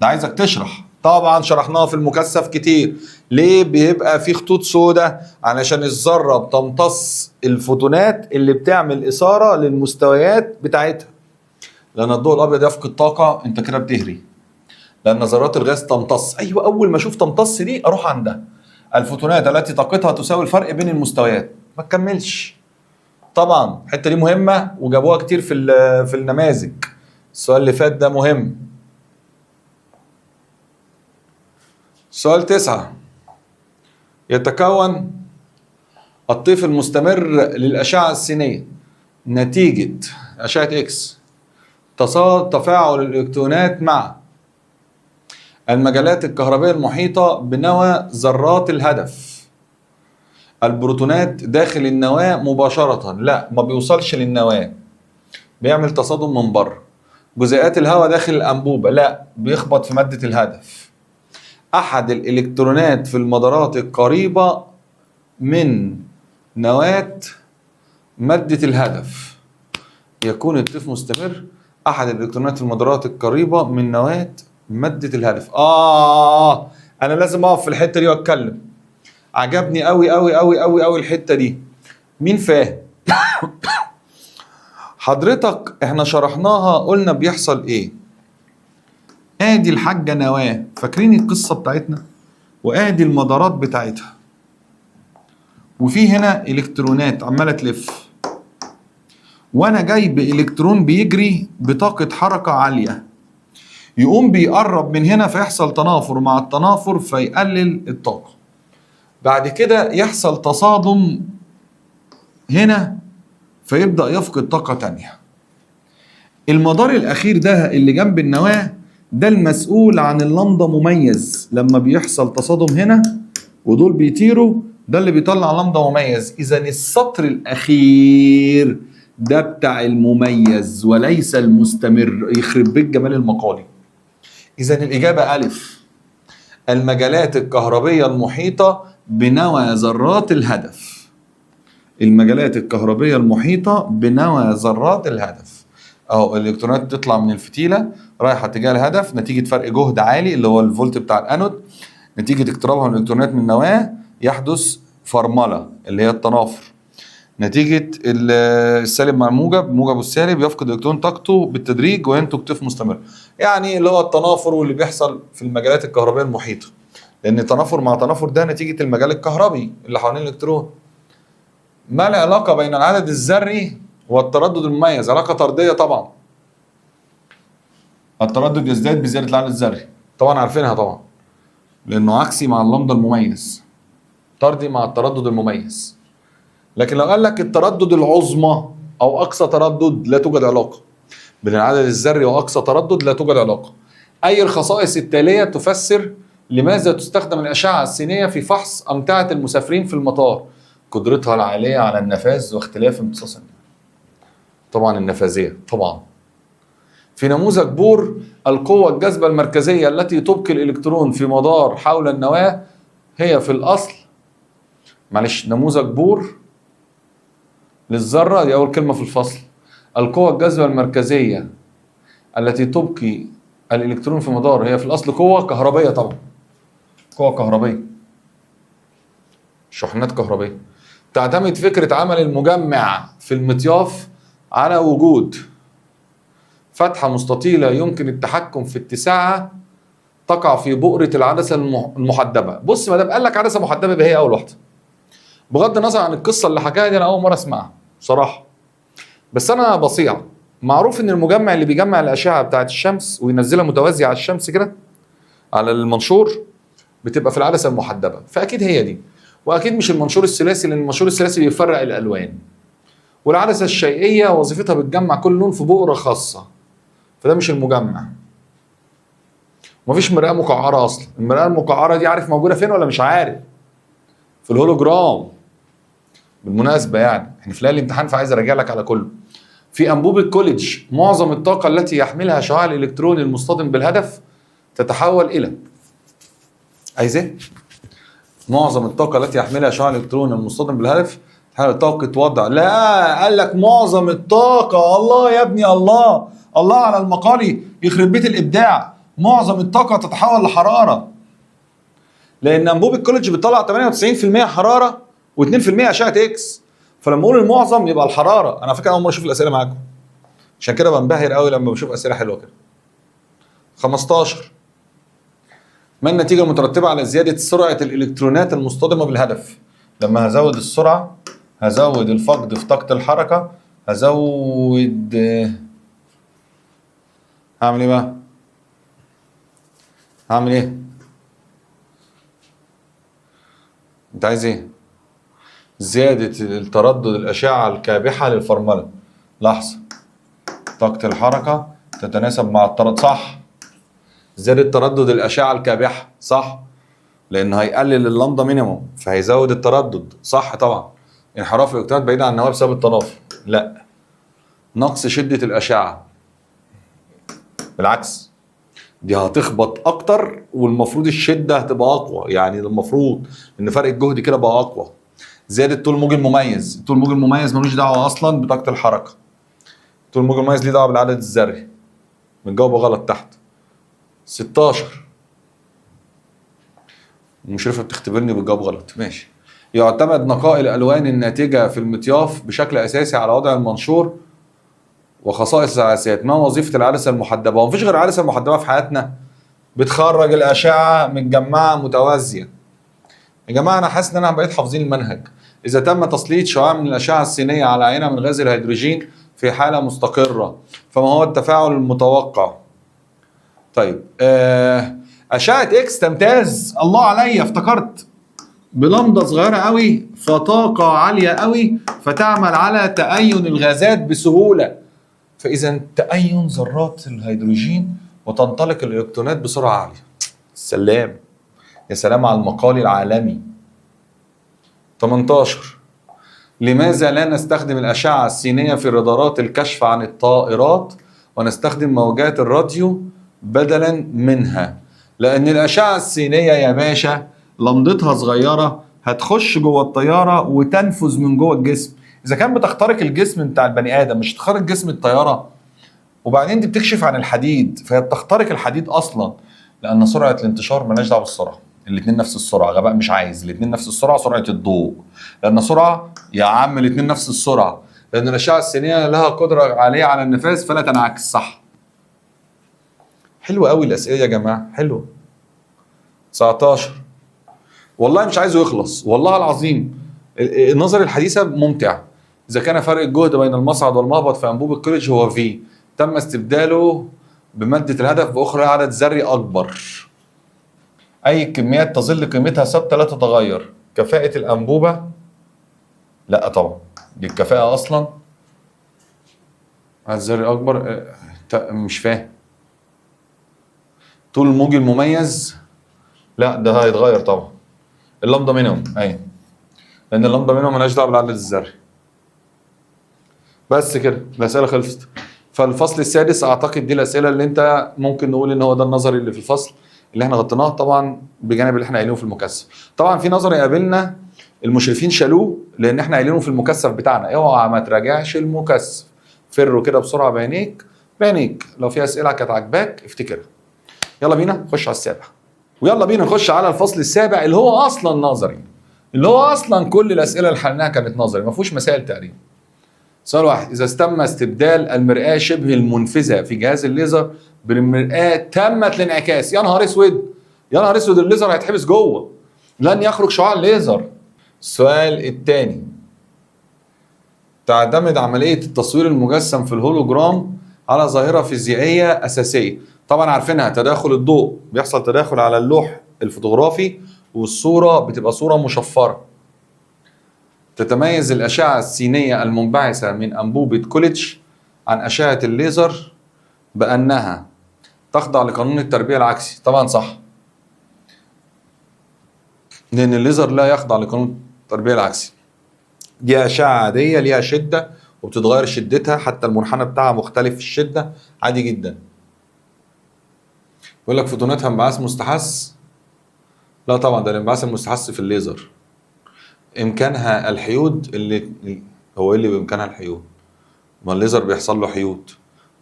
ده عايزك تشرح. طبعا شرحناها في المكثف كتير. ليه بيبقى في خطوط سوداء؟ علشان الذره بتمتص الفوتونات اللي بتعمل اثاره للمستويات بتاعتها. لان الضوء الابيض يفقد طاقه، انت كده بتهري. لان ذرات الغاز تمتص. ايوه، اول ما اشوف تمتص دي اروح عندها. الفوتونات التي طاقتها تساوي الفرق بين المستويات. ما تكملش. طبعا الحته دي مهمه وجابوها كتير في النماذج. السؤال اللي فات ده مهم. سؤال 9. يتكون الطيف المستمر للأشعة السينية نتيجة أشعة إكس تفاعل الإلكترونات مع المجالات الكهربائية المحيطة بنواة ذرات الهدف. البروتونات داخل النواة مباشرة، لا ما بيوصلش للنواة، بيعمل تصادم من بره. جزيئات الهواء داخل الأنبوبة، لا بيخبط في مادة الهدف. أحد الإلكترونات في المدارات القريبة من نواة مادة الهدف. يكون الطيف مستمر. أحد الإلكترونات في المدارات القريبة من نواة مادة الهدف. أنا لازم أقف في الحتة دي وأتكلم. عجبني أوي أوي أوي أوي أوي الحتة دي. مين فاهم؟ حضرتك احنا شرحناها، قلنا بيحصل ايه. ادي الحاجة نواة، فاكرين القصة بتاعتنا؟ وادي المدارات بتاعتها، وفي هنا الكترونات عمالة تلف، وانا جايب الكترون بيجري بطاقة حركة عالية، يقوم بيقرب من هنا فيحصل تنافر، مع التنافر فيقلل الطاقة. بعد كده يحصل تصادم هنا فيبدأ يفقد طاقة تانية. المدار الأخير ده اللي جنب النواة ده المسؤول عن اللمضة مميز. لما بيحصل تصادم هنا ودول بيطيروا، ده اللي بيطلع لمضة مميز. إذا السطر الأخير ده بتاع المميز وليس المستمر. يخرب بيت جمال المقالي. إذا الإجابة ألف. المجالات الكهربية المحيطة بنوى ذرات الهدف. المجالات الكهربية المحيطة بنوى ذرات الهدف. اهو الالكترونات تطلع من الفتيله رايحه اتجاه الهدف نتيجه فرق جهد عالي اللي هو الفولت بتاع الانود. نتيجه اقترابها من الالكترونات من النواه يحدث فرمله اللي هي التنافر. نتيجه السالب مع الموجب، الموجب والسالب، يفقد الالكترون طاقته بالتدريج وينتج طيف مستمر. يعني اللي هو التنافر واللي بيحصل في المجالات الكهربائيه المحيطه. لان تنافر مع تنافر ده نتيجه المجال الكهربي اللي حوالين الالكترون. ما العلاقه بين العدد الذري والتردد المميز؟ علاقة طردية طبعا. التردد يزداد بزيادة العدد الذري، طبعا عارفينها طبعا، لأنه عكسي مع اللمضة المميز، طردي مع التردد المميز. لكن لو قال لك التردد العظمى أو أقصى تردد لا توجد علاقة. بين العدد الذري وأقصى تردد لا توجد علاقة. أي الخصائص التالية تفسر لماذا تستخدم الأشعة السينية في فحص أمتعة المسافرين في المطار؟ قدرتها العالية على النفاذ واختلاف امتصاص النفاذ. طبعا النفاذية طبعا. في نموذج بور القوة الجاذبة المركزية التي تبقي الإلكترون في مدار حول النواة هي في الأصل، معلش، نموذج بور للذرة، دي أول كلمة في الفصل. القوة الجاذبة المركزية التي تبقي الالكترون في مدار، هي في الاصل قوه كهربيه طبعا، قوه كهربيه، شحنات كهربيه. تعتمد فكره عمل المجمع في المطياف على وجود فتحه مستطيله يمكن التحكم في اتساعها تقع في بؤره العدسه المحدبه. بص، ما دام قال لك عدسه محدبه يبقى هي اول واحده. بغض النظر عن القصه اللي حكاها دي، انا اول مره اسمعها بصراحه، بس انا بصيع. معروف ان المجمع اللي بيجمع الاشعه بتاعت الشمس وينزلها متوازيه على الشمس كده على المنشور بتبقى في العدسه المحدبه، فاكيد هي دي. واكيد مش المنشور الثلاثي، لان المنشور الثلاثي بيفرق الالوان، والعدسه الشيئيه وظيفتها بتجمع كل لون في بؤره خاصه، فده مش المجمع. ومفيش مرآة مقعره اصلا. المرآة المقعره دي عارف موجوده فين ولا مش عارف؟ في الهولوجرام. بالمناسبه يعني احنا في ليله الامتحان، فعايز اراجع لك على كله. في انبوبه كوليدج معظم الطاقه التي يحملها شعاع الالكترون المصطدم بالهدف تتحول الى، عايز ايه؟ معظم الطاقه التي يحملها شعاع الالكترون المصطدم بالهدف تتحول طاقه وضع. لا، قال لك معظم الطاقه. الله يا ابني، الله الله على المقالي، يخرب بيت الابداع. معظم الطاقه تتحول لحراره، لان انبوبه كوليدج بتطلع 98% حراره و2% اشعه اكس. فلما اقول المعظم يبقى الحراره. انا فكره اول مره اشوف الاسئله معاكم، عشان كده بنبهر قوي لما بشوف اسئله حلوه كده. 15. ما النتيجه المترتبه على زياده سرعه الالكترونات المصطدمه بالهدف؟ لما هزود السرعه هزود الفقد في طاقه الحركه، هزود، هعمل ايه بقى؟ هعمل ايه؟ انت عايز ايه؟ زيادة التردد الأشعة الكابحة للفرملة. لحظة، طاقة الحركة تتناسب مع التردد، صح. زيادة تردد الأشعة الكابحة، صح، لأنه هيقلل اللامدا مينيموم فهيزود التردد، صح طبعا. انحراف الإلكترونات بعيد عن النواة بسبب التنافر، لا. نقص شدة الأشعة، بالعكس، دي هتخبط أكتر والمفروض الشدة هتبقى أقوى، يعني المفروض إن فرق الجهد كده بقى أقوى. زيادة طول موج المميز. الطول الموج المميز ملوش دعوة أصلا بطاقة الحركة. طول الموج المميز ليه دعوة بالعدد الذري. بنجاوب غلط تحت. 16. المشرفة بتختبرني بتجاوب غلط، ماشي. يعتمد نقاء الألوان الناتجة في المطياف بشكل أساسي على وضع المنشور وخصائص العدسات. ما وظيفة العدسة المحدبة؟ ومفيش غير العدسة المحدبة في حياتنا، بتخرج الأشعة متجمعة متوازية. يا جماعة أنا حاسس إن أنا بقيت حافظين المنهج. إذا تم تسليط شعاع من الأشعة السينية على عينة من غاز الهيدروجين في حالة مستقرة، فما هو التفاعل المتوقع؟ طيب، أشعة إكس تمتاز، الله عليا افتكرت، بلمضة صغيرة قوي فطاقة عالية قوي فتعمل على تأين الغازات بسهولة. فإذا تأين ذرات الهيدروجين وتنطلق الإلكترونات بسرعة عالية. سلام، يا سلام على المقال العالمي. 18. لماذا لا نستخدم الأشعة السينية في رادارات الكشف عن الطائرات ونستخدم موجات الراديو بدلا منها؟ لأن الأشعة السينية يا باشا لمضتها صغيرة، هتخش جوه الطيارة وتنفذ من جوه الجسم. إذا كان بتخترق الجسم بتاع البني آدم، مش تخترق جسم الطيارة. وبعدين دي بتكشف عن الحديد، فهي بتخترق الحديد أصلا، لأن سرعة الانتشار مالهاش دعوة بالسرعة. الاثنين نفس السرعه، غباء مش عايز. الاثنين نفس السرعه، سرعه الضوء، لان سرعه يا عم الاثنين نفس السرعه، لان الاشعه السينيه لها قدره عاليه على النفاذ فلا تنعكس، صح. حلوه قوي الاسئله يا جماعه، حلوه. 19. والله مش عايزه يخلص والله العظيم. النظري الحديثه ممتع. اذا كان فرق الجهد بين المصعد والمهبط في انبوب الكوليدج هو في، تم استبداله بماده الهدف باخرى عدد ذري اكبر. أي كميات تظل قيمتها ثابتة لا تتغير. كفاءة الأنبوبة؟ لا طبعا، دي الكفاءة أصلا عدد ذري أكبر. مش فاهم. طول الموج المميز؟ لا ده هيتغير طبعا. اللامدا مينيموم، أيوة، لأن اللامدا مينيموم مالهاش دعوة بالعدد الذري. بس كده الأسئلة خلصت. فالفصل السادس أعتقد دي الأسئلة اللي أنت ممكن نقول إن هو ده النظري اللي في الفصل اللي احنا غطيناه، طبعا بجانب اللي احنا قايلينه في المكثف. طبعا في نظري قابلنا المشرفين شالوه لان احنا قايلينه في المكثف بتاعنا. اوعى ما تراجعش المكثف، فروا كده بسرعه بعينيك. لو في اسئله كانت عاجباك افتكرها. يلا بينا نخش على السابع، ويلا بينا نخش على الفصل السابع اللي هو اصلا نظري، اللي هو اصلا كل الاسئله اللي حلناها كانت نظري، ما فيهوش مسائل تقريبا. سؤال واحد: اذا تم استبدال المرآة شبه المنفذة في جهاز الليزر بالمرآة تامة الانعكاس. يا نهار اسود، يا نهار اسود، الليزر هيتحبس جوه، لن يخرج شعاع الليزر. السؤال الثاني: تعتمد عملية التصوير المجسم في الهولوجرام على ظاهرة فيزيائية أساسية. طبعا عارفينها، تداخل الضوء، بيحصل تداخل على اللوح الفوتوغرافي والصورة بتبقى صورة مشفرة. تتميز الأشعة السينية المنبعثة من أنبوبة كوليتش عن أشعة الليزر بأنها تخضع لقانون التربيع العكسي. طبعا صح، لأن الليزر لا يخضع لقانون التربيع العكسي. دي أشعة عادية ليها شدة وبتتغير شدتها، حتى المنحنى بتاعها مختلف في الشدة، عادي جدا. يقول لك فوتوناتها انبعاث مستحث. لا طبعا، ده الانبعاث المستحث في الليزر. إمكانها الحيود. اللي هو اللي بإمكانها الحيود؟ ما الليزر بيحصل له حيود،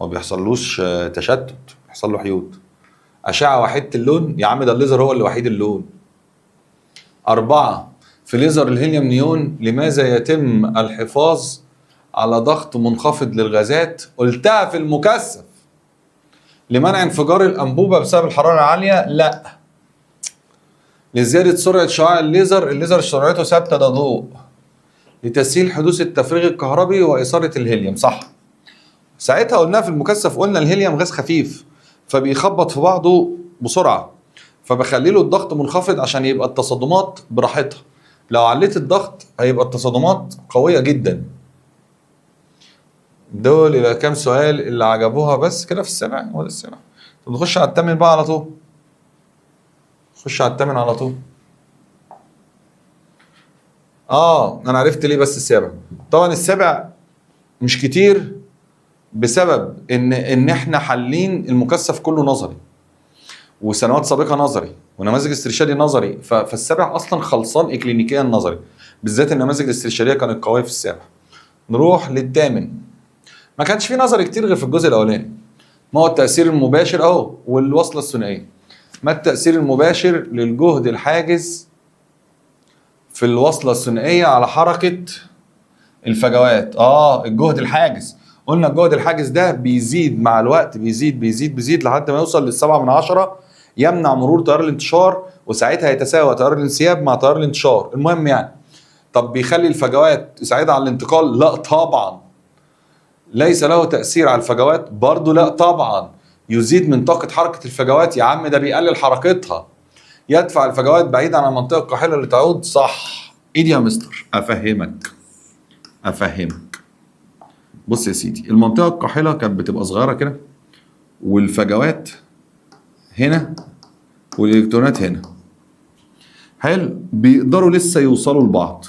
ما بيحصلوش تشتت، بيحصل له حيود. أشعة وحيدة اللون، يا عم ده الليزر هو اللي وحيد اللون. 4: في ليزر الهيليوم نيون لماذا يتم الحفاظ على ضغط منخفض للغازات؟ قلتها في المكثف. لمنع انفجار الأنبوبة بسبب الحرارة العالية؟ لا. لزيادة سرعة شعاع الليزر، الليزر سرعته ثابتة، ده ضوء. لتسهيل حدوث التفريغ الكهربي وإثارة الهيليوم، صح. ساعتها قلناها في المكثف، قلنا الهيليوم غاز خفيف فبيخبط في بعضه بسرعة، فبخلي له الضغط منخفض عشان يبقى التصادمات براحتها. لو عليت الضغط هيبقى التصادمات قوية جدا. دول يبقى كام سؤال اللي عجبوها بس كده في السابع؟ هو ده السابع. طب نخش على الثامن بقى على طول. خش على الثامن على طول. انا عرفت ليه بس السابع. طبعا السابع مش كتير بسبب ان احنا حالين المكثف كله نظري، وسنوات سابقه نظري، ونماذج استرشادي نظري، فالسابع اصلا خلصان اكلينيكيا نظري، بالذات النماذج الاسترشاديه كانت قويه في السابع. نروح للثامن. ما كانش في نظري كتير غير في الجزء الاولاني. ما هو التاثير المباشر اهو والوصله الثنائيه. ما التاثير المباشر للجهد الحاجز في الوصله الثنائيه على حركه الفجوات؟ الجهد الحاجز. قلنا الجهد الحاجز ده بيزيد مع الوقت، بيزيد لحد ما يوصل لل7/10، يمنع مرور تيار الانتشار، وساعتها يتساوى تيار الانسياب مع تيار الانتشار. المهم يعني، طب بيخلي الفجوات يساعدها على الانتقال؟ لا طبعا. ليس له تأثير على الفجوات؟ برضه لا طبعا. يزيد من طاقة حركة الفجوات؟ يا عم ده بيقلل حركتها. يدفع الفجوات بعيدا عن المنطقة القاحلة لتعود؟ صح. ايه دي يا مستر؟ افهمك. بص يا سيدي، المنطقة القاحلة كانت بتبقى صغيرة كده، والفجوات هنا والإلكترونات هنا، حلو، بيقدروا لسه يوصلوا لبعض.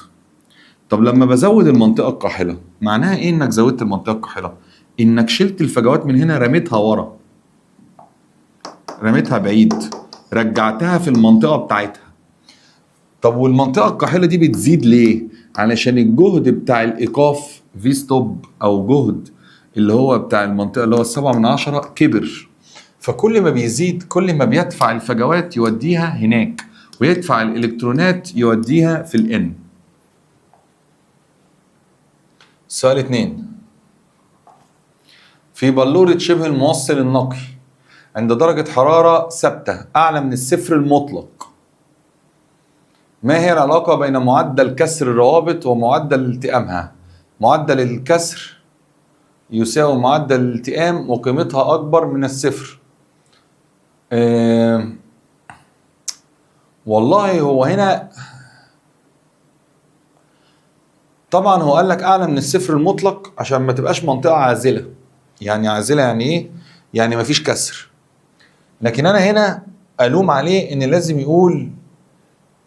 طب لما بزود المنطقة القاحلة، معناها ايه انك زودت المنطقة القاحلة؟ انك شلت الفجوات من هنا، رميتها ورا، رميتها بعيد، رجعتها في المنطقة بتاعتها. طب والمنطقة القاحلة دي بتزيد ليه؟ علشان الجهد بتاع الإيقاف في ستوب، أو جهد اللي هو بتاع المنطقة اللي هو 7/10 كبر. فكل ما بيزيد كل ما بيدفع الفجوات يوديها هناك، ويدفع الإلكترونات يوديها في الإن. سؤال 2: في بلورة شبه الموصل النقي عند درجة حرارة ثابتة أعلى من الصفر المطلق، ما هي العلاقة بين معدل كسر الروابط ومعدل التئامها؟ معدل الكسر يساوي معدل الالتئام وقيمتها أكبر من الصفر. والله هو هنا طبعا هو قال لك أعلى من الصفر المطلق عشان ما تبقاش منطقة عازلة. يعني عازلة يعني إيه؟ يعني مفيش كسر. لكن أنا هنا ألوم عليه إن لازم يقول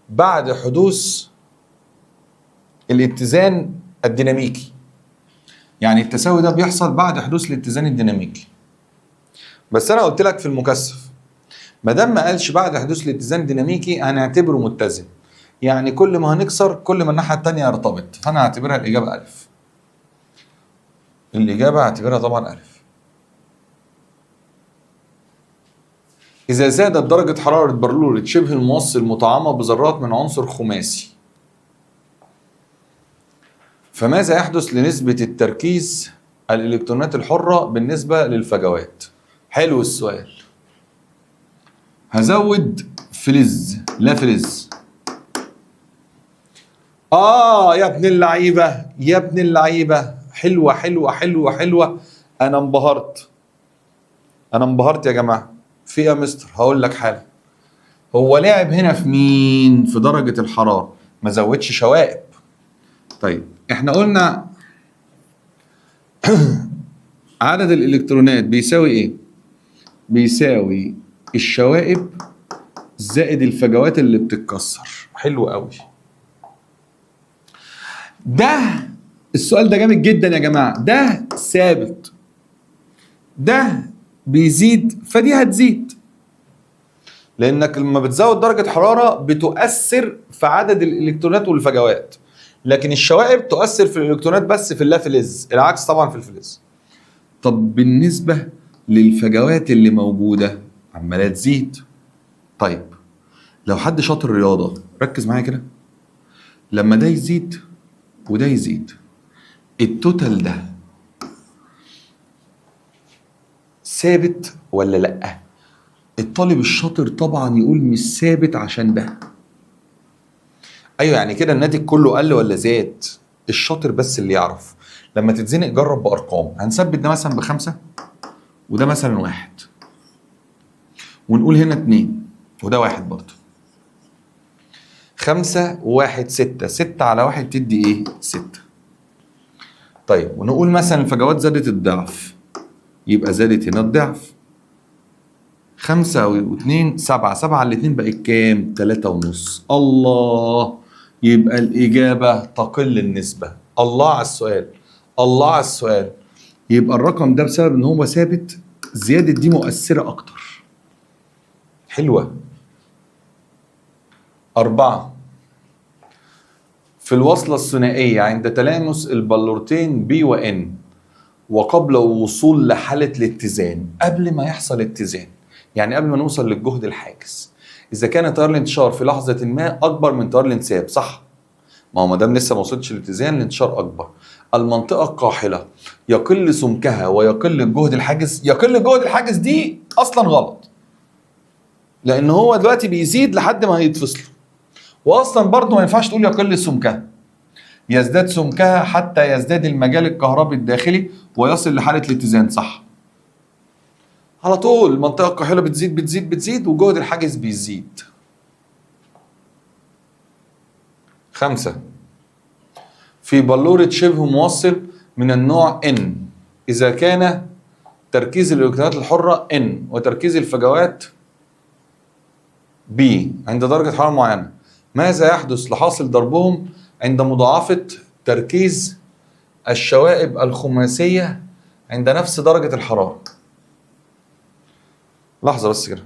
بعد حدوث الاتزان الديناميكي. يعني التساوي ده بيحصل بعد حدوث الاتزان الديناميكي. بس انا قلت لك في المكثف ما دام ما قالش بعد حدوث الاتزان الديناميكي هنعتبره متزن. يعني كل ما هنكسر كل ما الناحيه الثانيه يرتبط، فانا هعتبرها الاجابه الف. الاجابه هعتبرها طبعا الف. إذا زادت درجة حرارة بلورة شبه الموصل مطعمة بذرات من عنصر خماسي، فماذا يحدث لنسبة التركيز الإلكترونات الحرة بالنسبة للفجوات؟ حلو السؤال. هزود فلز، لا فلز. يا ابن اللعيبة، يا ابن اللعيبة، حلوة حلوة حلوة حلوة. أنا انبهرت، أنا انبهرت يا جماعة. في إيه يا مستر؟ هقول لك حاجة. هو لعب هنا في مين؟ في درجة الحرارة، ما زودش شوائب. طيب احنا قلنا عدد الإلكترونات بيساوي إيه؟ بيساوي الشوائب زائد الفجوات اللي بتتكسر. حلو قوي. ده السؤال ده جامد جدا يا جماعة. ده ثابت، ده بيزيد، فدي هتزيد، لانك لما بتزود درجة حرارة بتؤثر في عدد الالكترونات والفجوات، لكن الشوائب تؤثر في الالكترونات بس في اللافلز، العكس طبعا في الفلز. طب بالنسبة للفجوات اللي موجودة عمالة تزيد. طيب لو حد شاطر رياضة ركز معايا كده، لما ده يزيد وده يزيد التوتال ده ثابت ولا لأ؟ الطالب الشاطر طبعا يقول مش ثابت عشان ده. ايوه يعني كده الناتج كله قل ولا زاد؟ الشاطر بس اللي يعرف. لما تتزنق جرب بارقام. هنثبت ده مثلا ب5 وده مثلا 1 ونقول هنا 2 وده 1 برضه. 5 و1 6، 6 على 1 تدي ايه؟ 6. طيب ونقول مثلا الفجوات زادت الضعف، يبقى زادت هنا الضعف. 5 و2 7، 7 على 2 بقت كام؟ 3.5. الله، يبقى الإجابة تقل النسبة. الله على السؤال، الله على السؤال. يبقى الرقم ده بسبب إن هو ثابت، زيادة دي مؤثرة أكتر. حلوة. 4. في الوصلة الثنائية عند تلامس البلورتين B و N وقبل الوصول لحالة الاتزان، قبل ما يحصل اتزان، يعني قبل ما نوصل للجهد الحاجز، إذا كان تيار الانتشار في لحظة ما أكبر من تيار الانسياب، صح؟ ما هو ما دام لسه ما وصلتش للاتزان الانتشار أكبر. المنطقة القاحلة يقل سمكها ويقل الجهد الحاجز. يقل الجهد الحاجز دي أصلا غلط، لأن هو دلوقتي بيزيد لحد ما هيتفصل، وأصلا برضه ما ينفعش تقول يقل سمكها. يزداد سمكها حتى يزداد المجال الكهربي الداخلي ويصل لحالة الاتزان، صح؟ على طول المنطقة القاحلة بتزيد بتزيد بتزيد وجهد الحاجز بيزيد. 5. في بلورة شبه موصل من النوع N، إذا كان تركيز الإلكترونات الحرة N وتركيز الفجوات B عند درجة حرارة معينة، ماذا يحدث لحاصل ضربهم عند مضاعفة تركيز الشوائب الخماسية عند نفس درجة الحرارة؟ لحظة بس كده.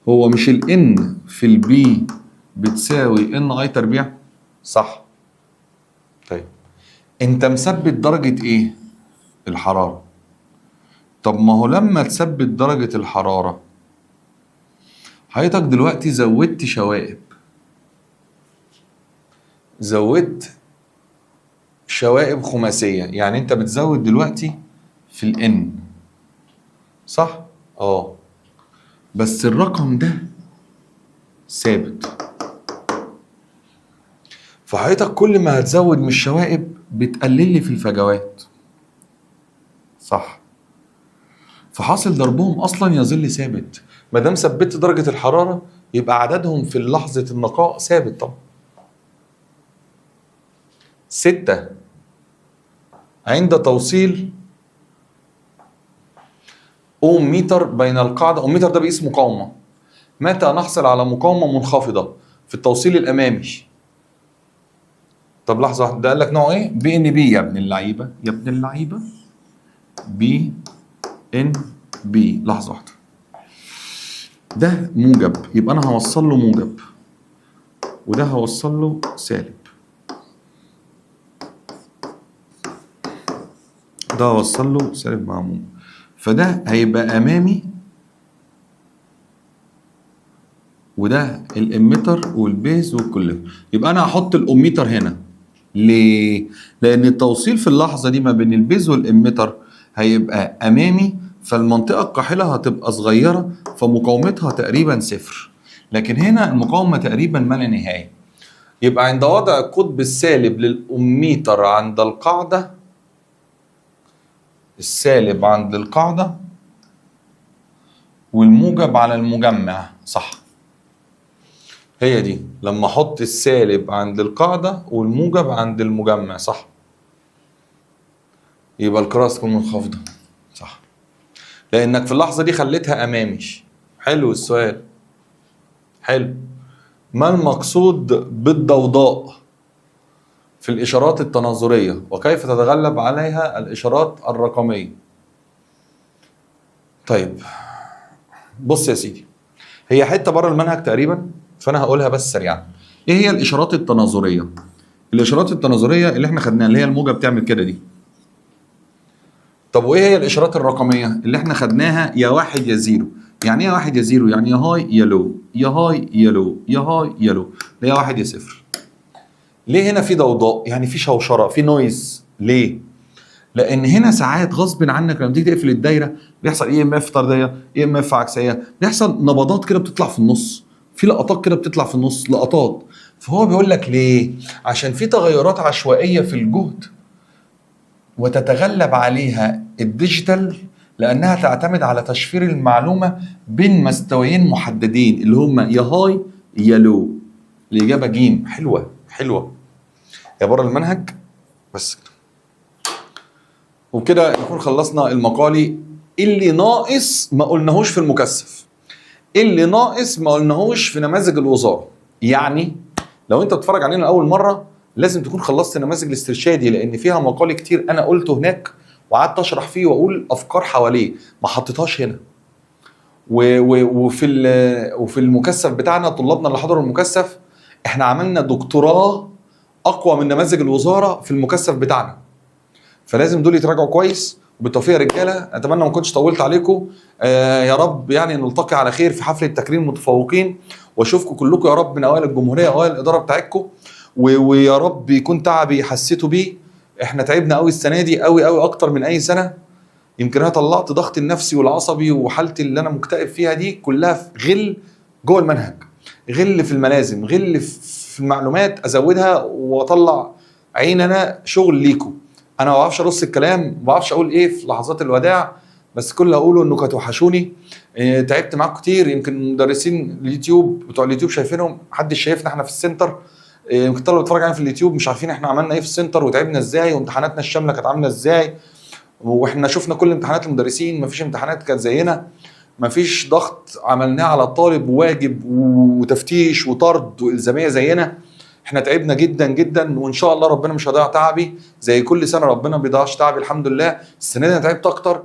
هو مش ال N في ال B بتساوي NI تربيع؟ صح. طيب انت مثبت درجة ايه؟ الحرارة. طب ما هو لما تثبت درجة الحرارة حضرتك دلوقتي زودت شوائب، زودت شوائب خماسية، يعني انت بتزود دلوقتي في ال N، صح؟ بس الرقم ده ثابت، فحضرتك كل ما هتزود من الشوائب بتقلل لي في الفجوات، صح؟ فحاصل ضربهم اصلا يظل ثابت. ما دام ثبت درجة الحرارة يبقى عددهم في لحظة النقاء ثابت طبعا. 6. عند توصيل أوم متر بين القاعدة، أوم متر ده بيقيس مقاومة، متى نحصل على مقاومة منخفضة في التوصيل الأمامي؟ طب لحظة واحدة، ده قال لك نوع إيه؟ بي إن بي يا ابن اللعيبة، يا ابن اللعيبة، بي إن بي. لحظة واحدة، ده موجب يبقى أنا هوصل له موجب وده هوصل له سالب، ده هوصل له سالب مع موجب، فده هيبقى أمامي وده الاميتر والبيز والكوليكتور. يبقى انا هحط الاميتر هنا. ليه؟ لان التوصيل في اللحظه دي ما بين البيز والاميتر هيبقى امامي، فالمنطقه القاحله هتبقى صغيره فمقاومتها تقريبا صفر. لكن هنا المقاومه تقريبا ما لا نهايه. يبقى عند وضع القطب السالب للاميتر عند القاعده، السالب عند القاعده والموجب على المجمع، صح؟ هي دي لما احط السالب عند القاعده والموجب عند المجمع، صح؟ يبقى القراءه تكون منخفضه، صح؟ لانك في اللحظه دي خليتها امامي. حلو السؤال، حلو. ما المقصود بالضوضاء في الاشارات التناظريه وكيف تتغلب عليها الاشارات الرقميه؟ طيب بص يا سيدي، هي حته بره المنهج تقريبا فانا هقولها بس سريعا. ايه هي الاشارات التناظريه؟ الاشارات التناظريه اللي احنا خدناها اللي هي الموجه بتعمل كده دي. طب وايه هي الاشارات الرقميه اللي احنا خدناها؟ يا واحد يا زيرو. يعني ايه يا واحد يا زيرو؟ يعني يا هاي يا لو، يا هاي يا لو، يا هاي يا لو، لا يا واحد يا صفر. ليه هنا في ضوضاء؟ يعني في شوشره، في نويز. ليه؟ لان هنا ساعات غصب عنك لما تيجي تقفل الدايره بيحصل اي ام اف طرديه، اي ام اف عكسيه، بيحصل نبضات كده بتطلع في النص، في لقطات كده بتطلع في النص، لقطات. فهو بيقول لك ليه؟ عشان في تغيرات عشوائيه في الجهد وتتغلب عليها الديجيتال، لانها تعتمد على تشفير المعلومه بين مستويين محددين اللي هم يا هاي يا لو. الاجابه جيم. حلوه حلوه يا بره المنهج. بس كده. وبكده نكون خلصنا المقالي. اللي ناقص ما قلناهوش في المكثف، اللي ناقص ما قلناهوش في نماذج الوزاره. يعني لو انت بتتفرج علينا لاول مره لازم تكون خلصت نماذج الاسترشادي، لان فيها مقالي كتير انا قلته هناك وقعدت اشرح فيه واقول افكار حواليه ما حطيتهاش هنا. وفي المكثف بتاعنا طلابنا اللي حضروا المكثف احنا عملنا دكتوراه اقوى من نماذج الوزاره في المكثف بتاعنا. فلازم دول يتراجعوا كويس. وبالتوفيق يا رجاله، اتمنى ما كنتش طولت عليكم. يا رب يعني نلتقي على خير في حفله تكريم المتفوقين، واشوفكم كلكم يا رب من اوائل الجمهوريه، اوائل الاداره بتاعتكم. ويا رب يكون تعبي حسيتوا بيه. احنا تعبنا قوي السنه دي، قوي قوي اكتر من اي سنه. يمكن انا طلعت ضغطي النفسي والعصبي وحالتي اللي انا مكتئب فيها دي كلها في غل جوه المنهج، غل في الملازم، غل في المعلومات ازودها واطلع عين انا شغل ليكم. انا ما بعرفش ارص الكلام، ما بعرفش اقول ايه في لحظات الوداع، بس كل اللي اقوله انكم هتوحشوني. تعبت معاكم كتير. يمكن مدرسين اليوتيوب بتوع اليوتيوب شايفينهم، محدش شايفنا احنا في السنتر. يمكن الطلبه بتتفرج علينا في اليوتيوب مش عارفين احنا عملنا ايه في السنتر وتعبنا ازاي وامتحاناتنا الشامله كانت عامله ازاي. واحنا شفنا كل امتحانات المدرسين، مفيش امتحانات كانت زينا، مفيش ضغط عملناه على الطالب وواجب وتفتيش وطرد والزاميه زينا. احنا تعبنا جدا جدا، وان شاء الله ربنا مش هيضيع تعبي زي كل سنه، ربنا ما بيضيعش تعبي الحمد لله. السنه دي انا تعبت اكتر